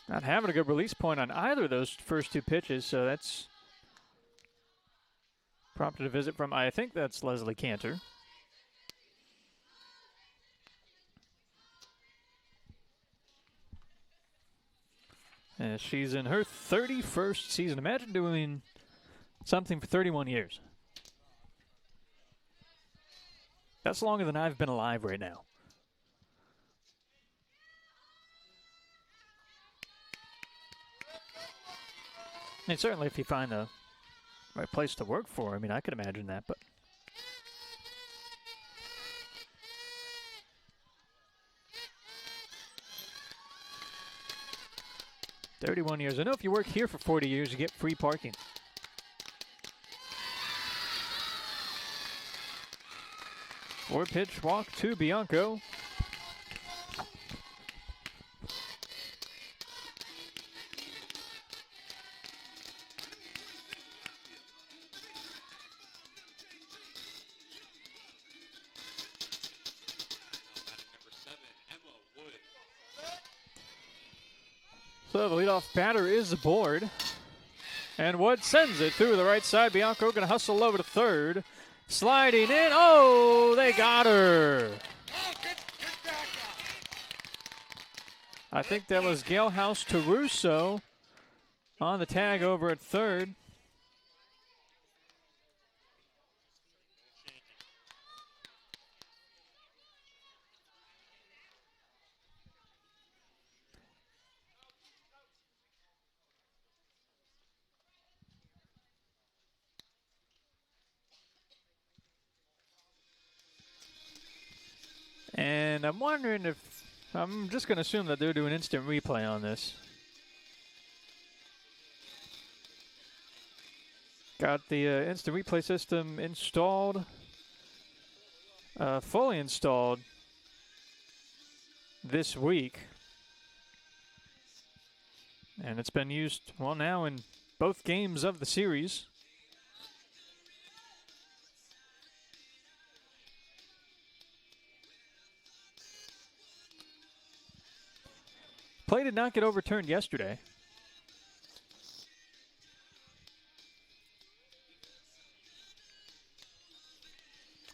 not having a good release point on either of those first 2 pitches, so that's prompted a visit from, I think that's Leslie Cantor. And she's in her 31st season. Imagine doing something for 31 years. That's longer than I've been alive right now. I mean, certainly if you find the right place to work for, I mean, I could imagine that, but. "31 years. I know if you work here for 40 years, you get free parking." Four-pitch walk to Bianco. So the leadoff batter is aboard. And Wood sends it through the right side. Bianco going to hustle over to third. Sliding in. Oh, they got her. I think that was Galehouse to Russo on the tag over at third. and I'm wondering if, I'm just going to assume that they're doing instant replay on this. Got the instant replay system installed, fully installed this week. And it's been used, well, now in both games of the series. Play did not get overturned yesterday.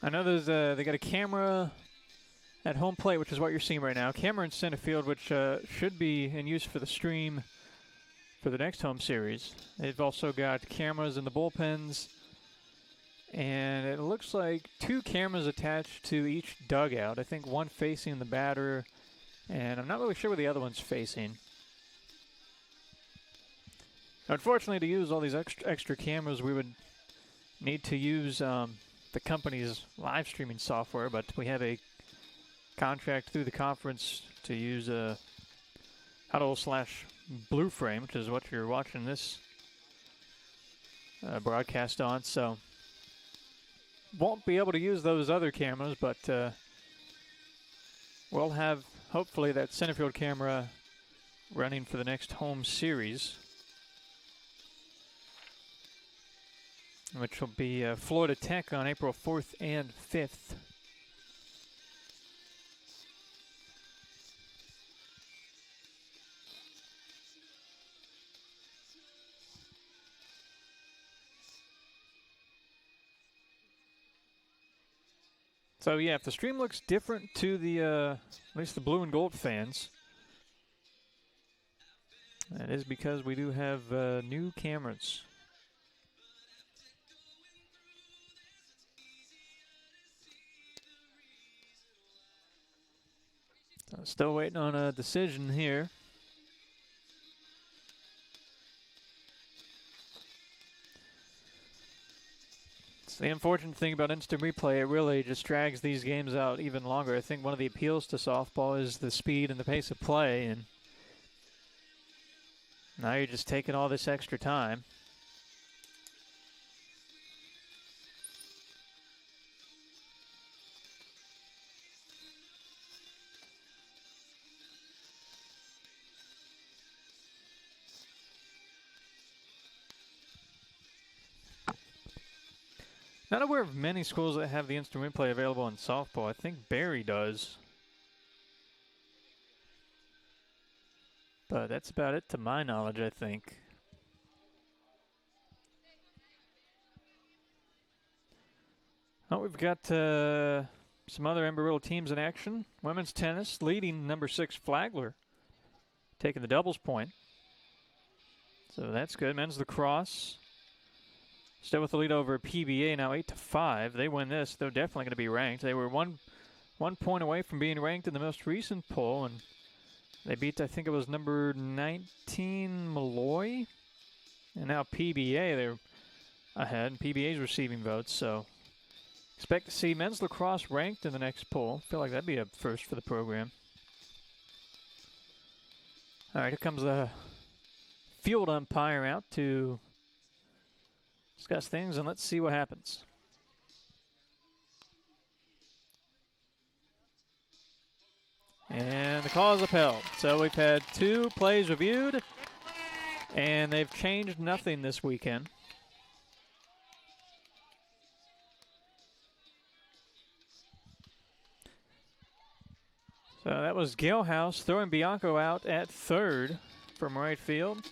I know there's they got a camera at home plate, which is what you're seeing right now. Camera in center field, which should be in use for the stream for the next home series. They've also got cameras in the bullpens, and it looks like 2 cameras attached to each dugout. I think one facing the batter, and I'm not really sure where the other one's facing. Unfortunately, to use all these extra cameras, we would need to use the company's live streaming software, but we have a contract through the conference to use Huddle/Blueframe, which is what you're watching this broadcast on. So won't be able to use those other cameras, but we'll have hopefully that center field camera running for the next home series, which will be Florida Tech on April 4th and 5th. So yeah, if the stream looks different to the at least the blue and gold fans, that is because we do have new cameras. So still waiting on a decision here. It's the unfortunate thing about instant replay. It really just drags these games out even longer. I think one of the appeals to softball is the speed and the pace of play, and now you're just taking all this extra time. Not aware of many schools that have the instant replay available in softball. I think Barry does. But that's about it to my knowledge, I think. Oh, we've got some other Embry Riddle teams in action. Women's tennis leading number 6 Flagler, taking the doubles point. So that's good. Men's lacrosse still with the lead over PBA, now 8-5. They win this, they're definitely going to be ranked. They were one point away from being ranked in the most recent poll, and they beat, I think it was number 19 Malloy. And now PBA, they're ahead. PBA's receiving votes, so expect to see men's lacrosse ranked in the next poll. Feel like that'd be a first for the program. All right, here comes the field umpire out to discuss things, and let's see what happens. And the call is upheld. So we've had 2 plays reviewed, and they've changed nothing this weekend. So that was Galehouse throwing Bianco out at third from right field.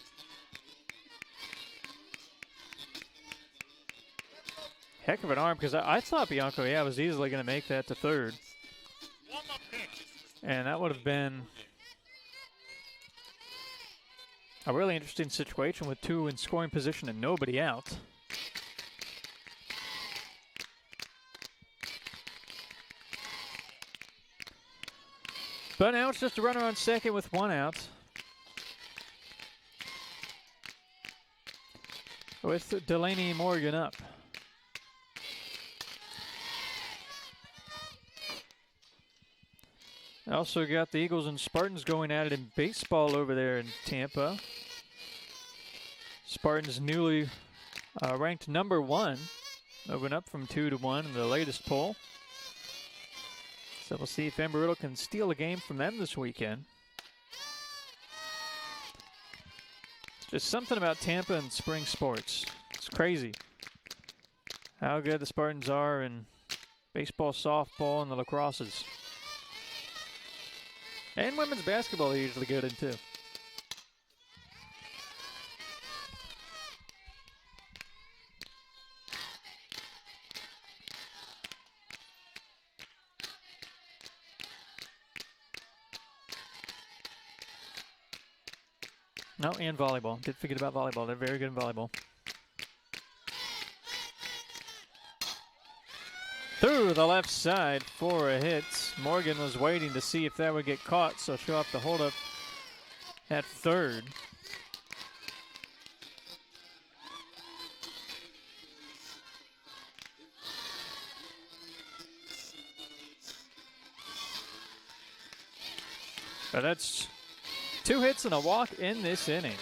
Heck of an arm, because I thought Bianco, was easily going to make that to third. And that would have been a really interesting situation with 2 in scoring position and nobody out. But now it's just a runner on second with 1 out, with Delaney Morgan up. Also got the Eagles and Spartans going at it in baseball over there in Tampa. Spartans newly ranked number 1, moving up from 2 to 1 in the latest poll. So we'll see if Embry Riddle can steal a game from them this weekend. It's just something about Tampa and spring sports. It's crazy how good the Spartans are in baseball, softball, and the lacrosses. And women's basketball they're usually good in too. No, and volleyball. Did forget about volleyball. They're very good in volleyball. Through the left side for a hit. Morgan was waiting to see if that would get caught, so she'll have to hold up at third. But that's 2 hits and a walk in this inning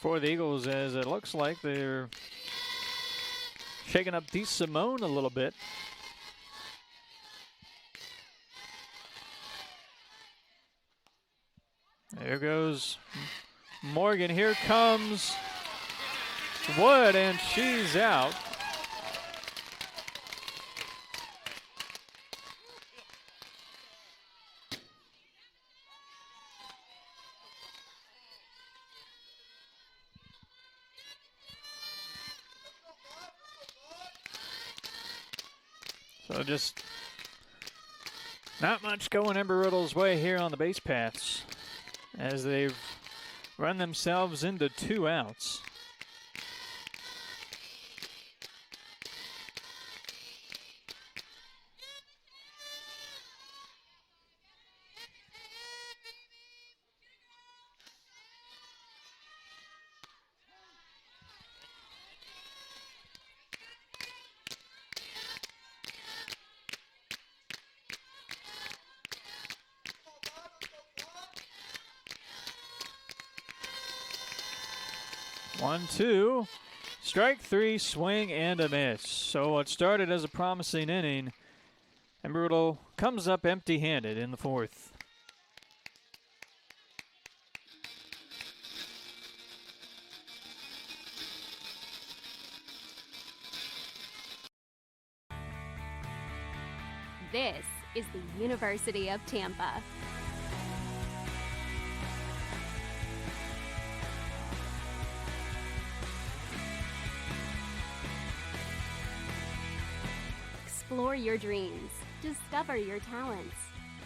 for the Eagles, as it looks like they're shaking up DeSimone a little bit. There goes Morgan. Here comes Wood, and she's out. So just not much going Embry Riddle's way here on the base paths, as they've run themselves into 2 outs. One, two, strike 3, swing and a miss. So what started as a promising inning, Embry Riddle comes up empty-handed in the 4th. This is the University of Tampa. Explore your dreams, discover your talents,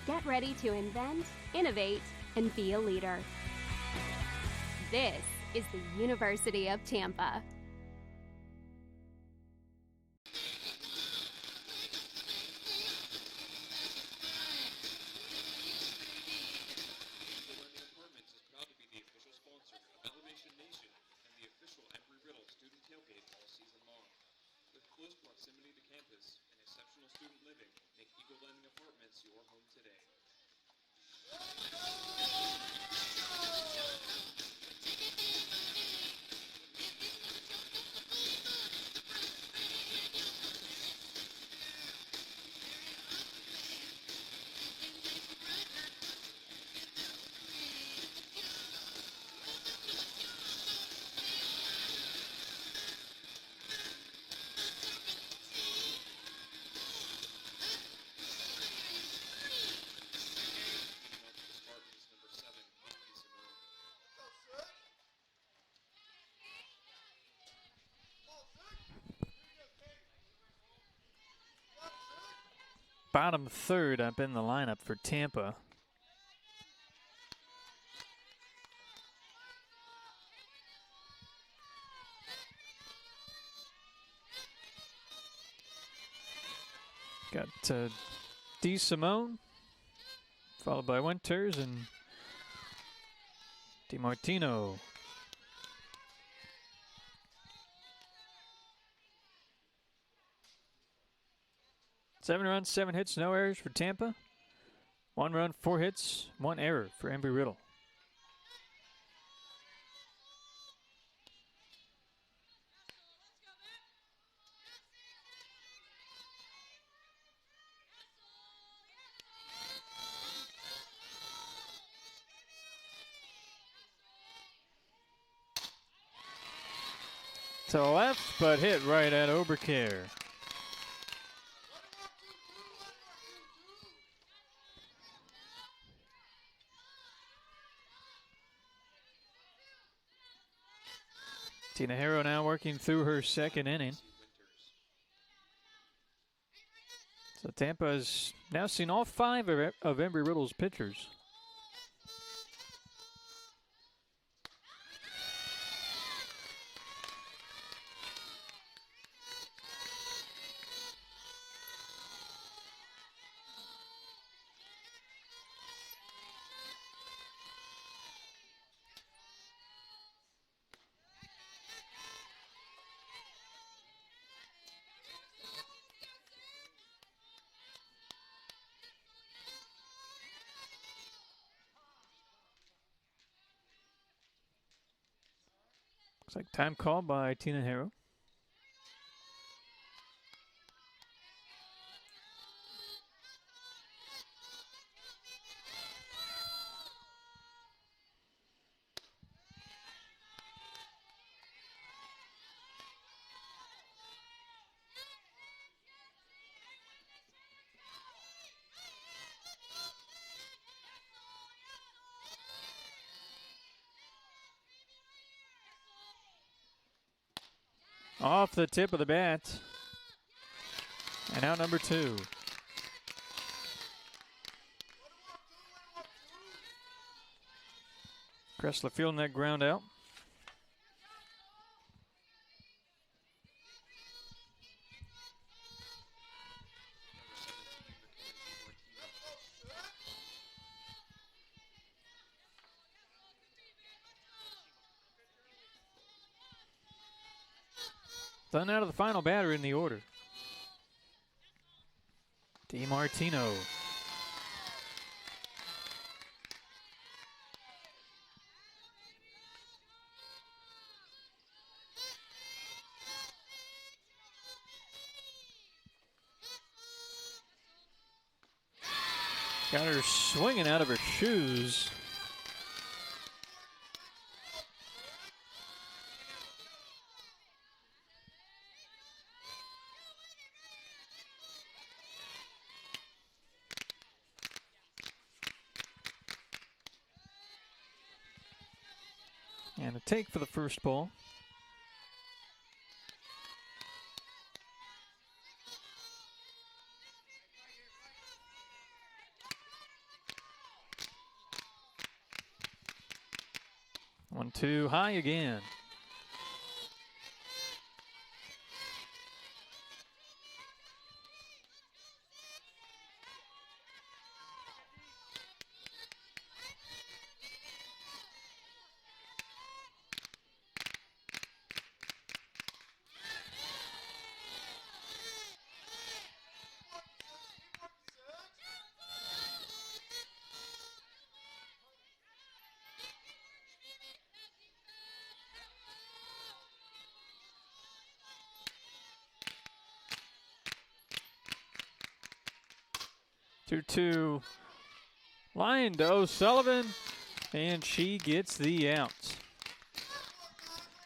get ready to invent, innovate, and be a leader. This is the University of Tampa. Close proximity to campus and exceptional student living make Eagle Landing Apartments your home today. Bottom 3rd up in the lineup for Tampa. Got DeSimone, followed by Winters and DiMartino. 7 runs, 7 hits, no errors for Tampa. 1 run, 4 hits, 1 error for Embry Riddle. To the left, but hit right at Oberkehr. Tina Harrow now working through her second inning. So Tampa has now seen all 5 of Embry Riddle's pitchers. Looks like time call by Tina Harrow. Off the tip of the bat. And out number 2. Kressler fielding that ground out. Done out of the final batter in the order. DiMartino. Got her swinging out of her shoes. And a take for the first ball. One, two, high again. Two line to O'Sullivan, and she gets the out.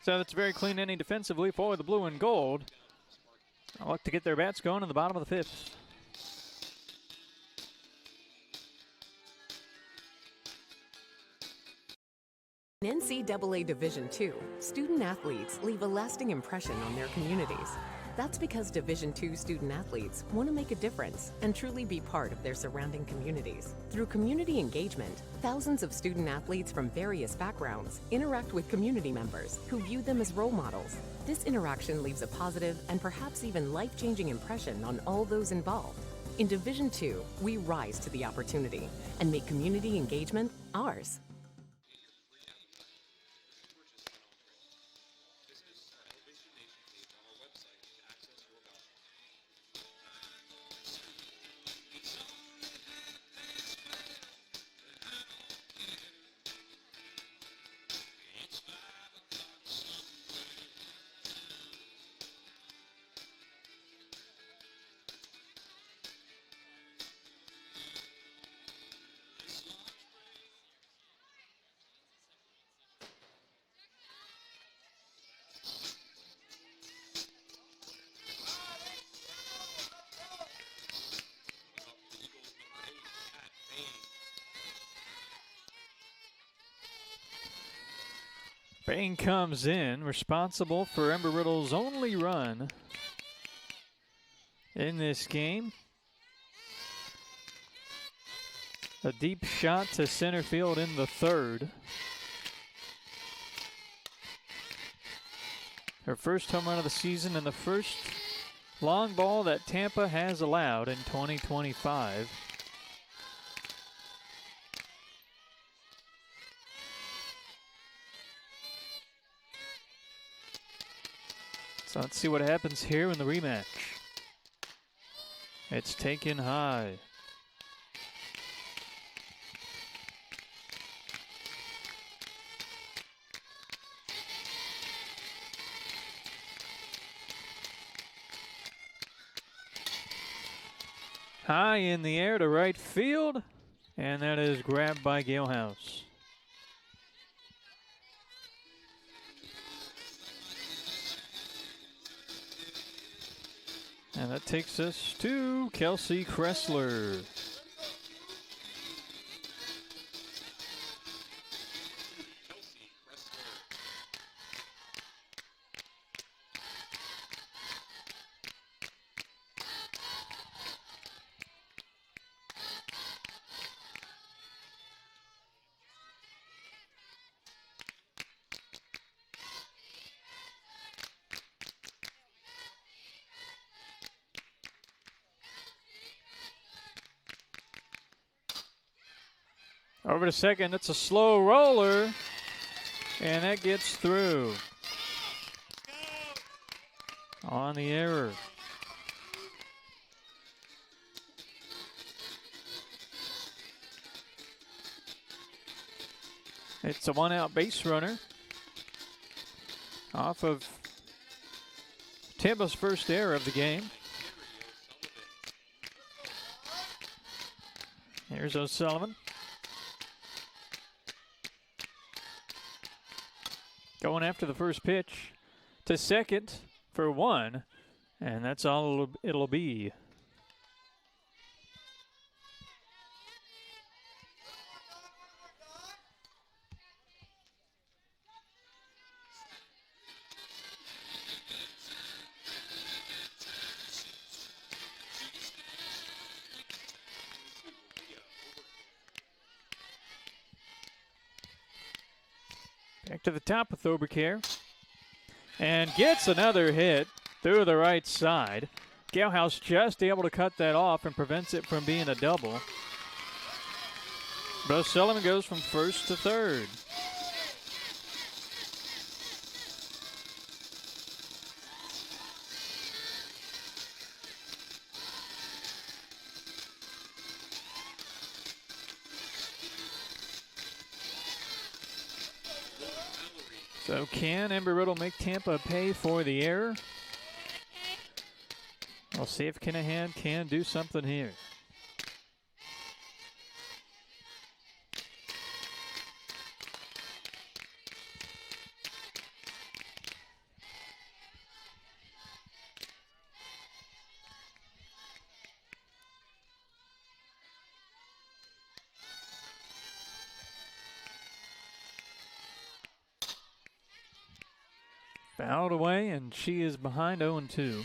So that's a very clean inning defensively for the blue and gold. I'll look to get their bats going in the bottom of the 5th. In NCAA Division II, student athletes leave a lasting impression on their communities. That's because Division II student athletes want to make a difference and truly be part of their surrounding communities. Through community engagement, thousands of student athletes from various backgrounds interact with community members who view them as role models. This interaction leaves a positive and perhaps even life-changing impression on all those involved. In Division II, we rise to the opportunity and make community engagement ours. Bain comes in, responsible for Embry Riddle's only run in this game. A deep shot to center field in the third. Her first home run of the season and the first long ball that Tampa has allowed in 2025. So let's see what happens here in the rematch. It's taken high. High in the air to right field, and that is grabbed by Galehouse. And that takes us to Kelsey Kressler. Over to second, it's a slow roller, and that gets through on the error. It's a one-out base runner off of Tampa's first error of the game. Here's O'Sullivan. Going after the first pitch to second for one, and that's all it'll be. Back to the top with Obercare. And gets another hit through the right side. Galehouse just able to cut that off and prevents it from being a double. But O'Sullivan goes from first to third. So can Embry Riddle make Tampa pay for the error? We'll see if Kinahan can do something here. Fouled away, and she is behind 0-2.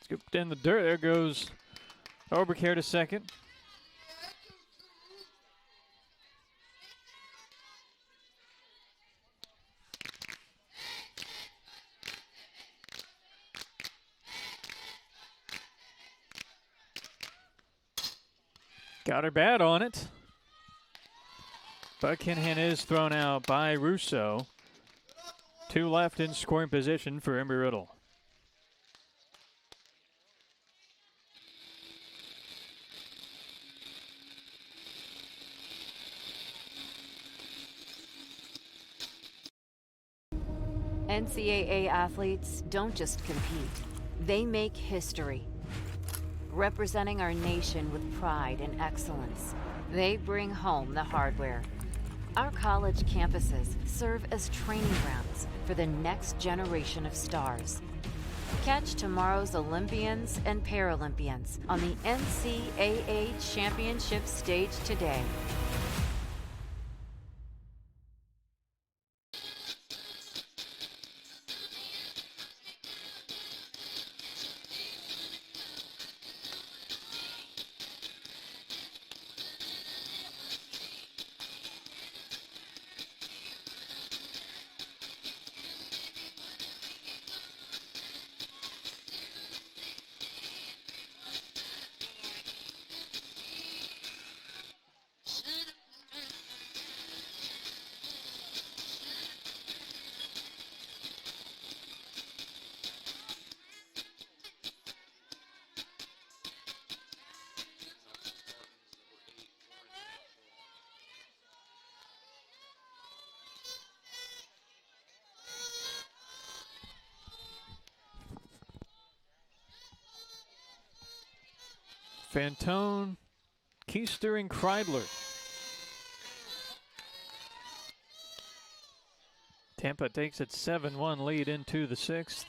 Scooped in the dirt. There goes Obercare to second. Got her bat on it. But Kinahan is thrown out by Russo. 2 left in scoring position for Embry Riddle. NCAA athletes don't just compete, they make history. Representing our nation with pride and excellence, they bring home the hardware. Our college campuses serve as training grounds for the next generation of stars. Catch tomorrow's Olympians and Paralympians on the NCAA Championship stage today. Fantone, Keister, and Kreidler. Tampa takes its 7-1 lead into the 6th.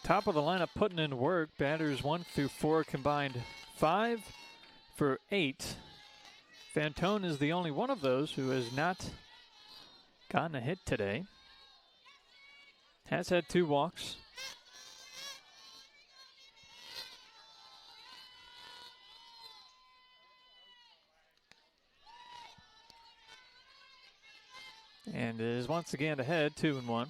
Top of the lineup putting in work. Batters 1 through 4 combined 5 for 8. Fantone is the only one of those who has not gotten a hit today. Has had 2 walks. And is once again ahead, 2-1.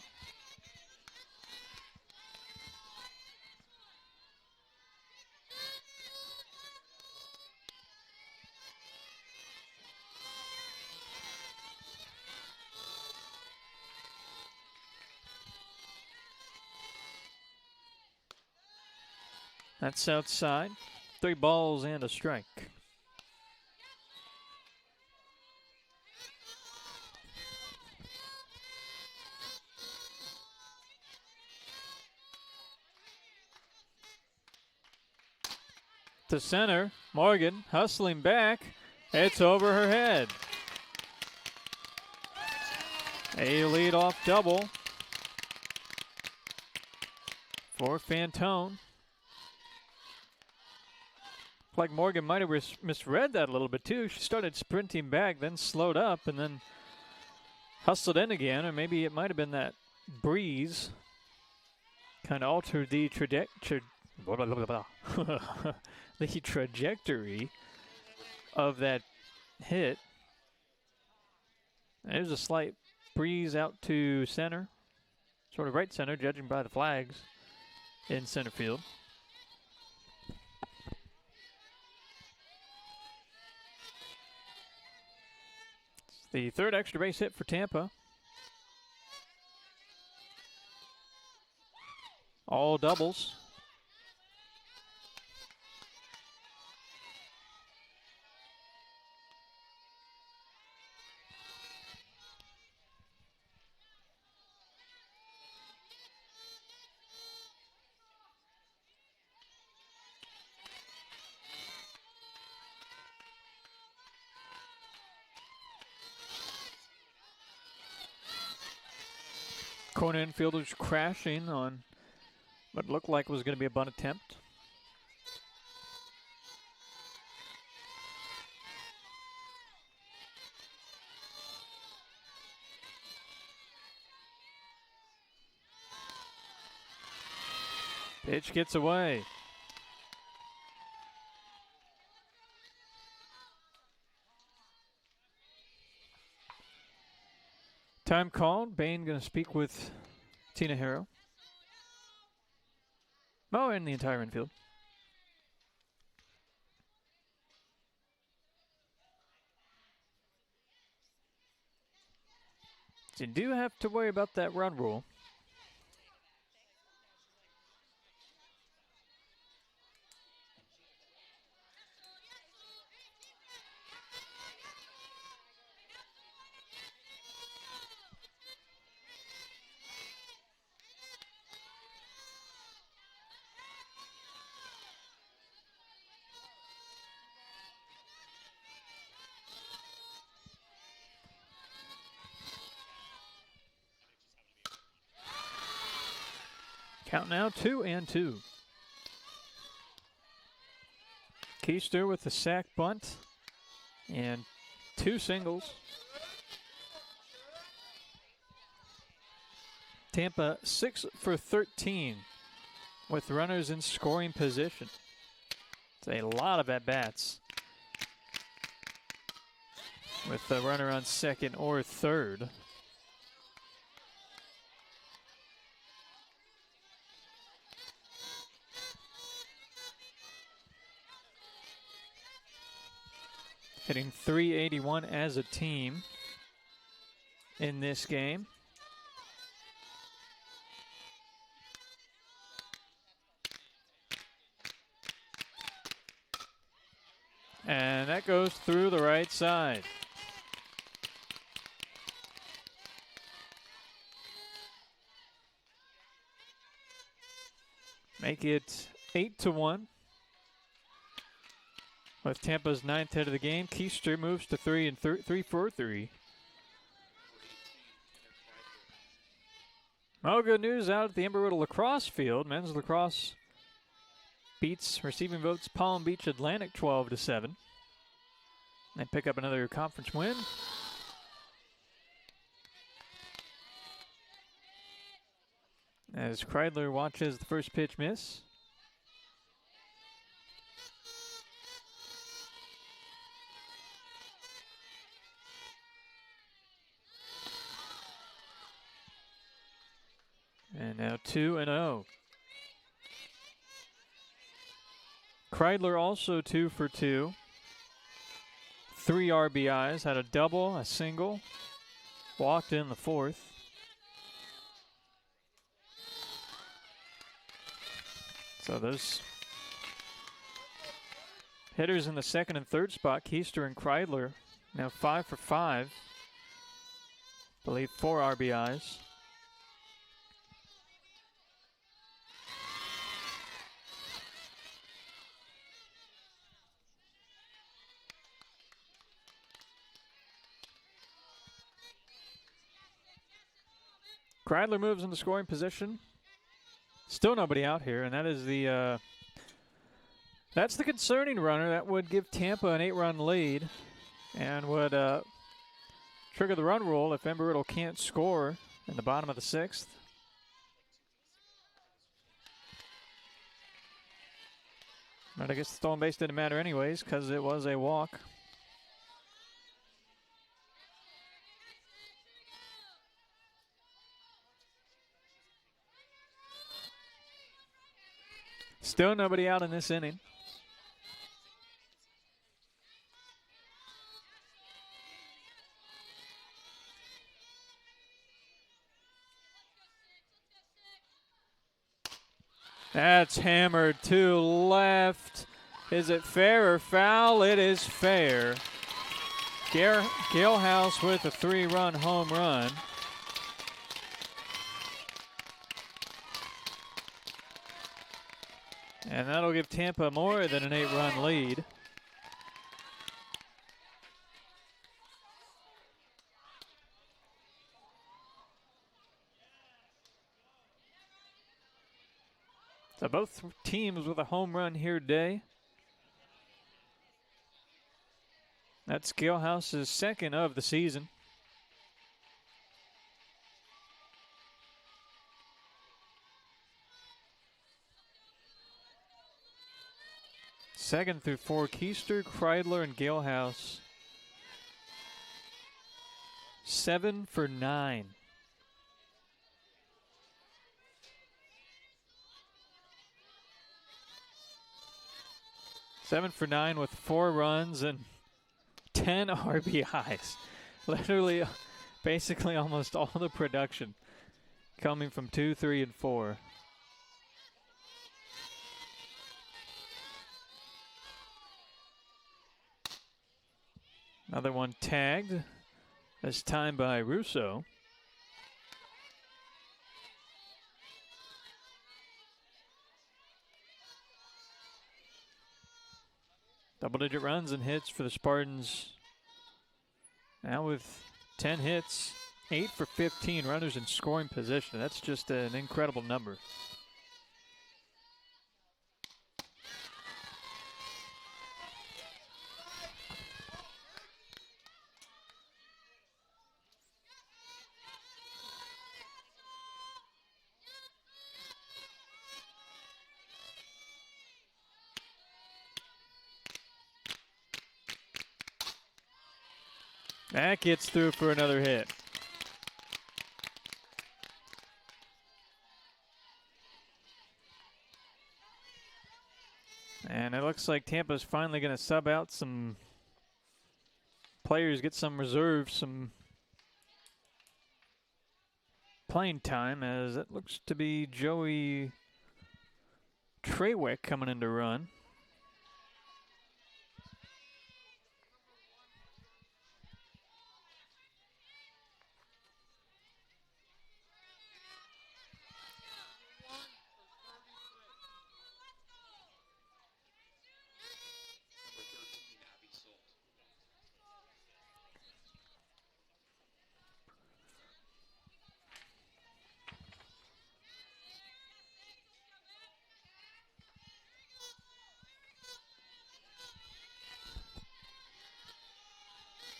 That's outside. 3 balls and a strike. To center, Morgan hustling back. It's over her head. A leadoff double for Fantone. Like Morgan might have misread that a little bit too. She started sprinting back, then slowed up, and then hustled in again. Or maybe it might have been that breeze kind of altered the the trajectory of that hit. There's a slight breeze out to center, sort of right center, judging by the flags in center field. It's the 3rd extra base hit for Tampa. All doubles. Corner infielders crashing on what looked like was going to be a bunt attempt. Pitch gets away. Time called. Bain going to speak with Tina Harrow. Oh, and the entire infield. So you do have to worry about that run rule. Count now 2-2. Keister with the sack bunt and 2 singles. Tampa 6 for 13 with runners in scoring position. It's a lot of at-bats with the runner on second or third. Hitting .381 as a team in this game. And that goes through the right side. Make it 8-1. With Tampa's 9th hit of the game, Keister moves to 3 for 3. Oh, good news out at the Embry Riddle lacrosse field. Men's lacrosse beats receiving votes Palm Beach Atlantic 12-7. They pick up another conference win. As Kreidler watches the first pitch miss. And now 2-0. Kreidler also 2 for 2. 3 RBIs, had a double, a single, walked in the 4th. So those hitters in the 2nd and 3rd spot, Keister and Kreidler, now 5 for 5. I believe 4 RBIs. Kreidler moves into scoring position. Still nobody out here, and that is the that's the concerning runner. That would give Tampa an 8-run lead and would trigger the run rule if Embry Riddle can't score in the bottom of the 6th. But I guess the stolen base didn't matter anyways because it was a walk. Still nobody out in this inning. That's hammered to left. Is it fair or foul? It is fair. Galehouse with a 3-run home run. And that'll give Tampa more than an 8-run lead. So both teams with a home run here today. That's Galehouse's 2nd of the season. Second through 4, Keister, Kreidler, and Galehouse. 7 for 9. Seven for 9 with 4 runs and 10 RBIs. Literally, basically almost all the production coming from 2, 3, and 4. Another one tagged, this time by Russo. Double-digit runs and hits for the Spartans. Now with 10 hits, 8 for 15 runners in scoring position. That's just an incredible number. That gets through for another hit. And it looks like Tampa's finally going to sub out some players, get some reserves, some playing time, as it looks to be Joey Treywick coming in to run.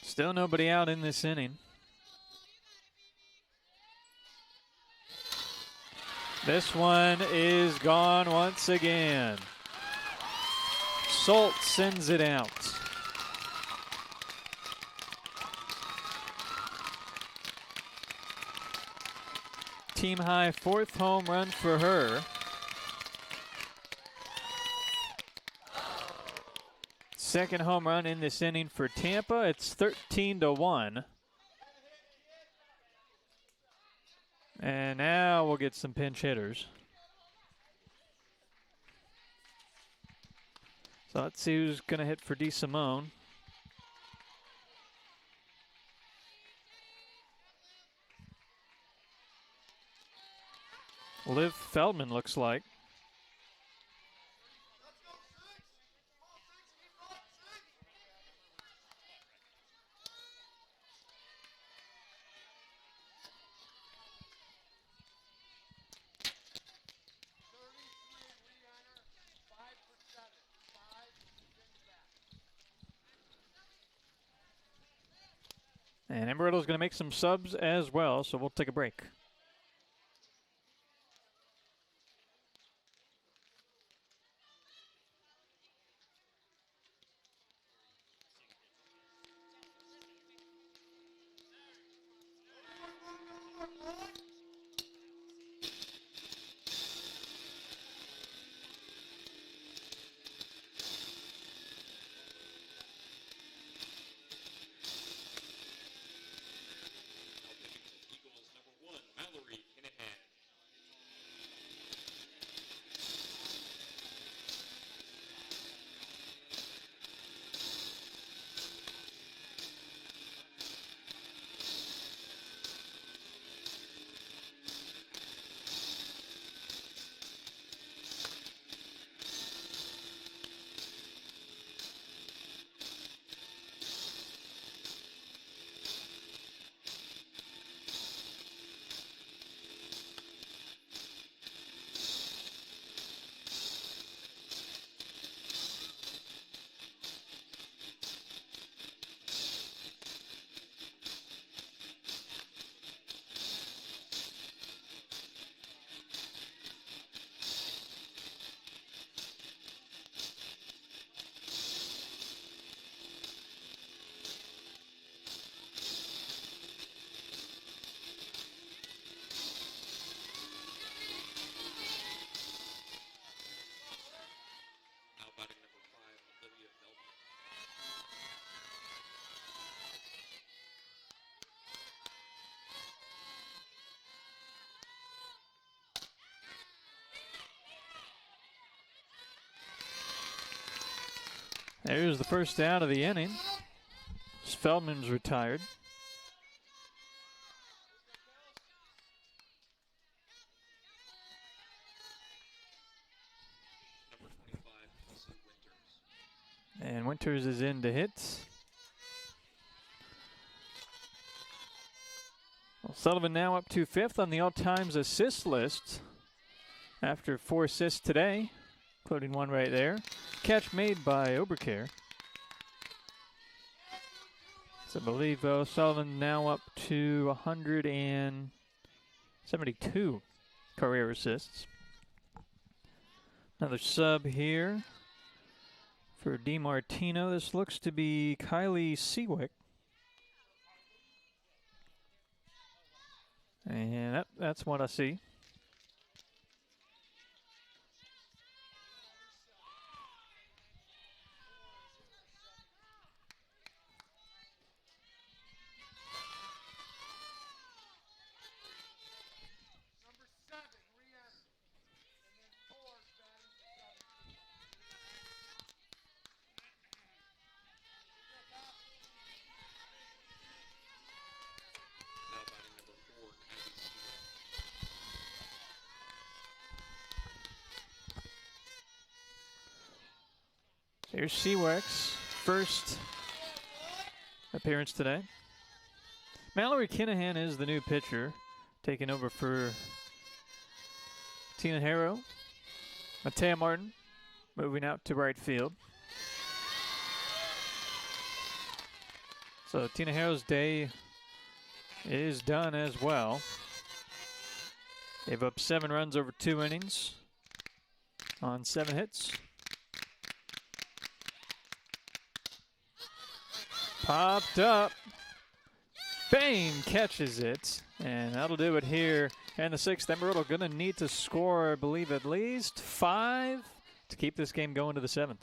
Still nobody out in this inning. This one is gone once again. Salt sends it out. Team high 4th home run for her. Second home run in this inning for Tampa. It's 13-1. And now we'll get some pinch hitters. So let's see who's going to hit for DeSimone. Liv Feldman looks like. And Embry Riddle's going to make some subs as well, so we'll take a break. There's the first out of the inning. Feldman's retired. Number 25, Kelsey Winters. And Winters is in to hit. Well, Sullivan now up to 5th on the all-times assist list after 4 assists today, including one right there. Catch made by Obercare. So I believe Sullivan now up to 172 career assists. Another sub here for DiMartino. This looks to be Kylie Seawick. And that's what I see. Now batting number 4, Kylie Seaver. Here's Seawax, first appearance today. Mallory Kinahan is the new pitcher, taking over for Tina Harrow. Matea Martin moving out to right field. So Tina Harrow's day is done as well. Gave up 7 runs over 2 innings on 7 hits. Popped up. Bain catches it, and that'll do it here in the 6th. Embry Riddle going to need to score, I believe, at least 5 to keep this game going to the 7th.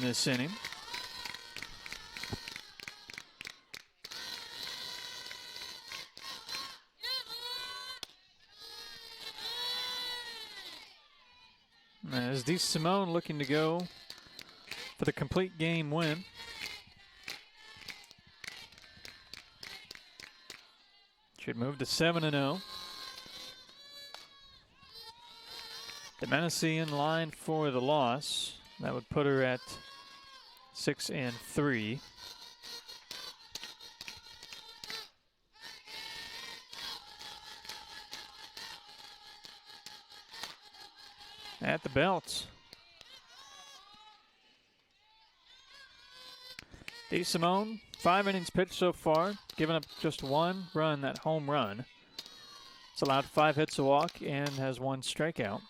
This inning. As DeSimone looking to go for the complete game win. Should move to 7-0. DeMenici in line for the loss. That would put her at 6-3. At the belt. DeSimone, 5 innings pitched so far, giving up just 1 run, that home run. It's allowed 5 hits, a walk, and has 1 strikeout.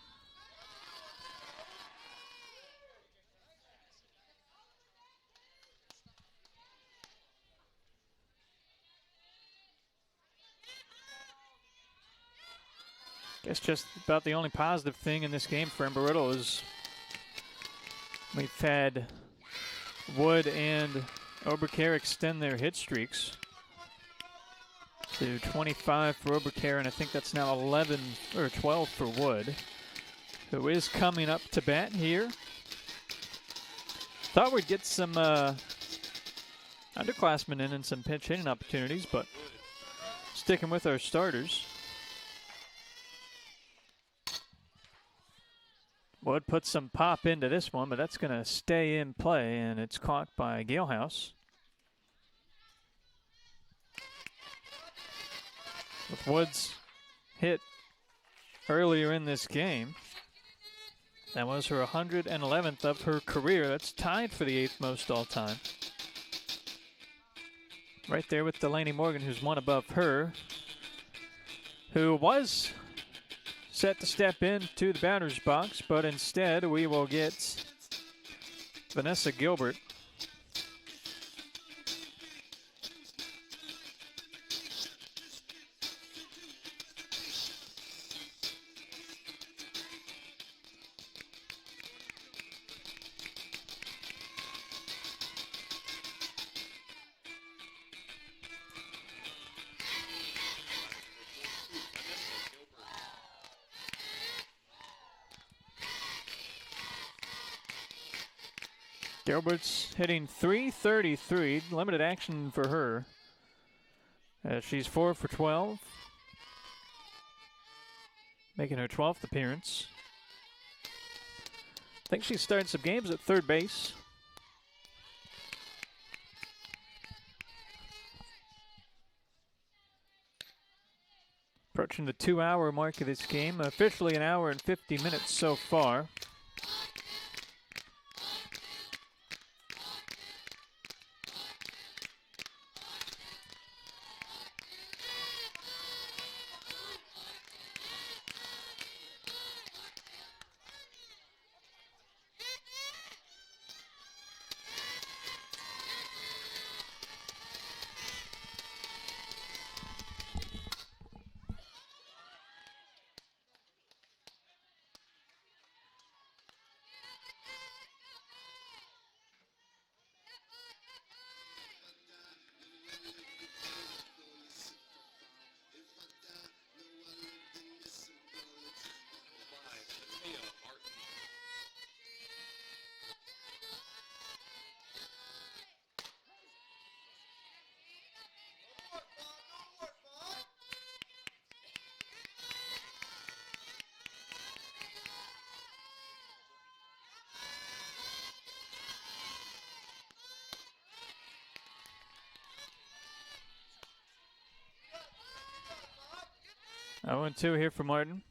Guess just about the only positive thing in this game for Embry Riddle is we've had Wood and Oberkar extend their hit streaks to 25 for Oberkar, and I think that's now 11 or 12 for Wood, who is coming up to bat here. Thought we'd get some underclassmen in and some pinch hitting opportunities, but sticking with our starters. Wood put some pop into this one, but that's going to stay in play, and it's caught by Galehouse. With Wood's hit earlier in this game, That was her 111th of her career. That's tied for the 8th most all time. Right there with Delaney Morgan, who's one above her, who was set to step into the batter's box, but instead we will get Vanessa Gilbert. Gilbert's hitting .333, limited action for her. She's 4 for 12, making her 12th appearance. I think she started some games at third base. Approaching the 2-hour mark of this game, officially an hour and 50 minutes so far. Oh, 0-2 here for Martin.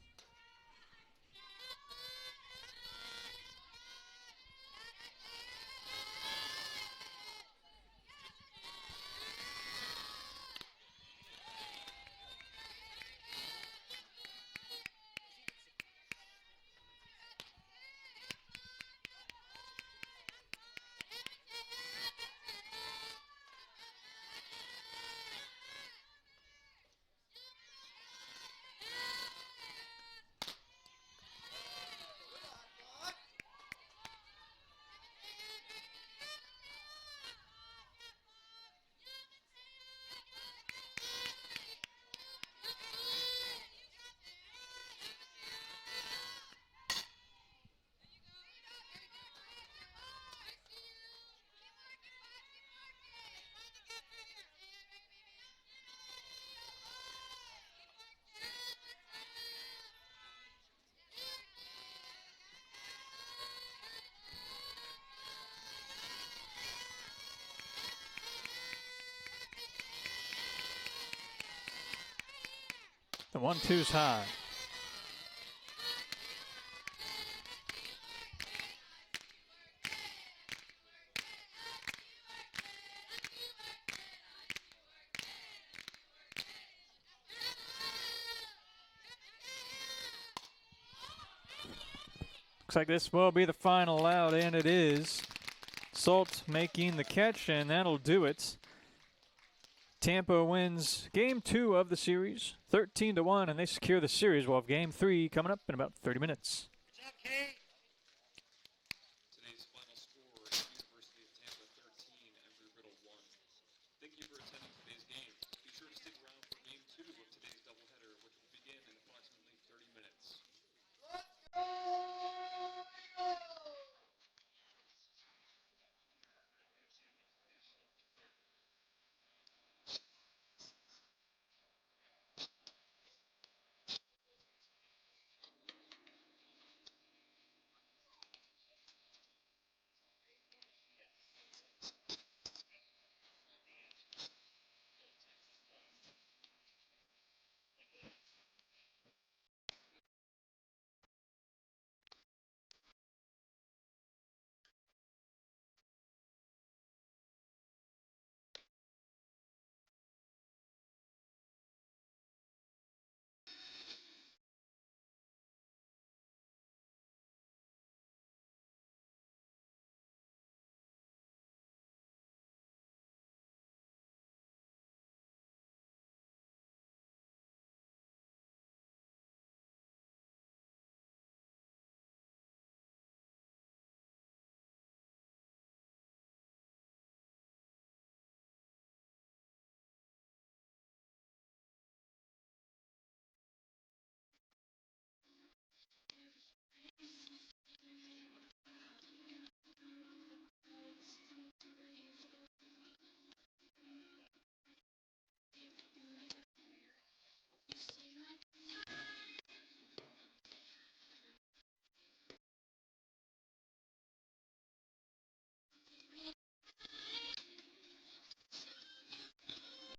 The 1-2's high. Looks like this will be the final out, and it is. Salt making the catch, and that'll do it. Tampa wins Game 2 of the series, 13-1, and they secure the series. We'll have Game 3 coming up in about 30 minutes. Today's final score is University of Tampa 13, Embry Riddle 1. Thank you for attending.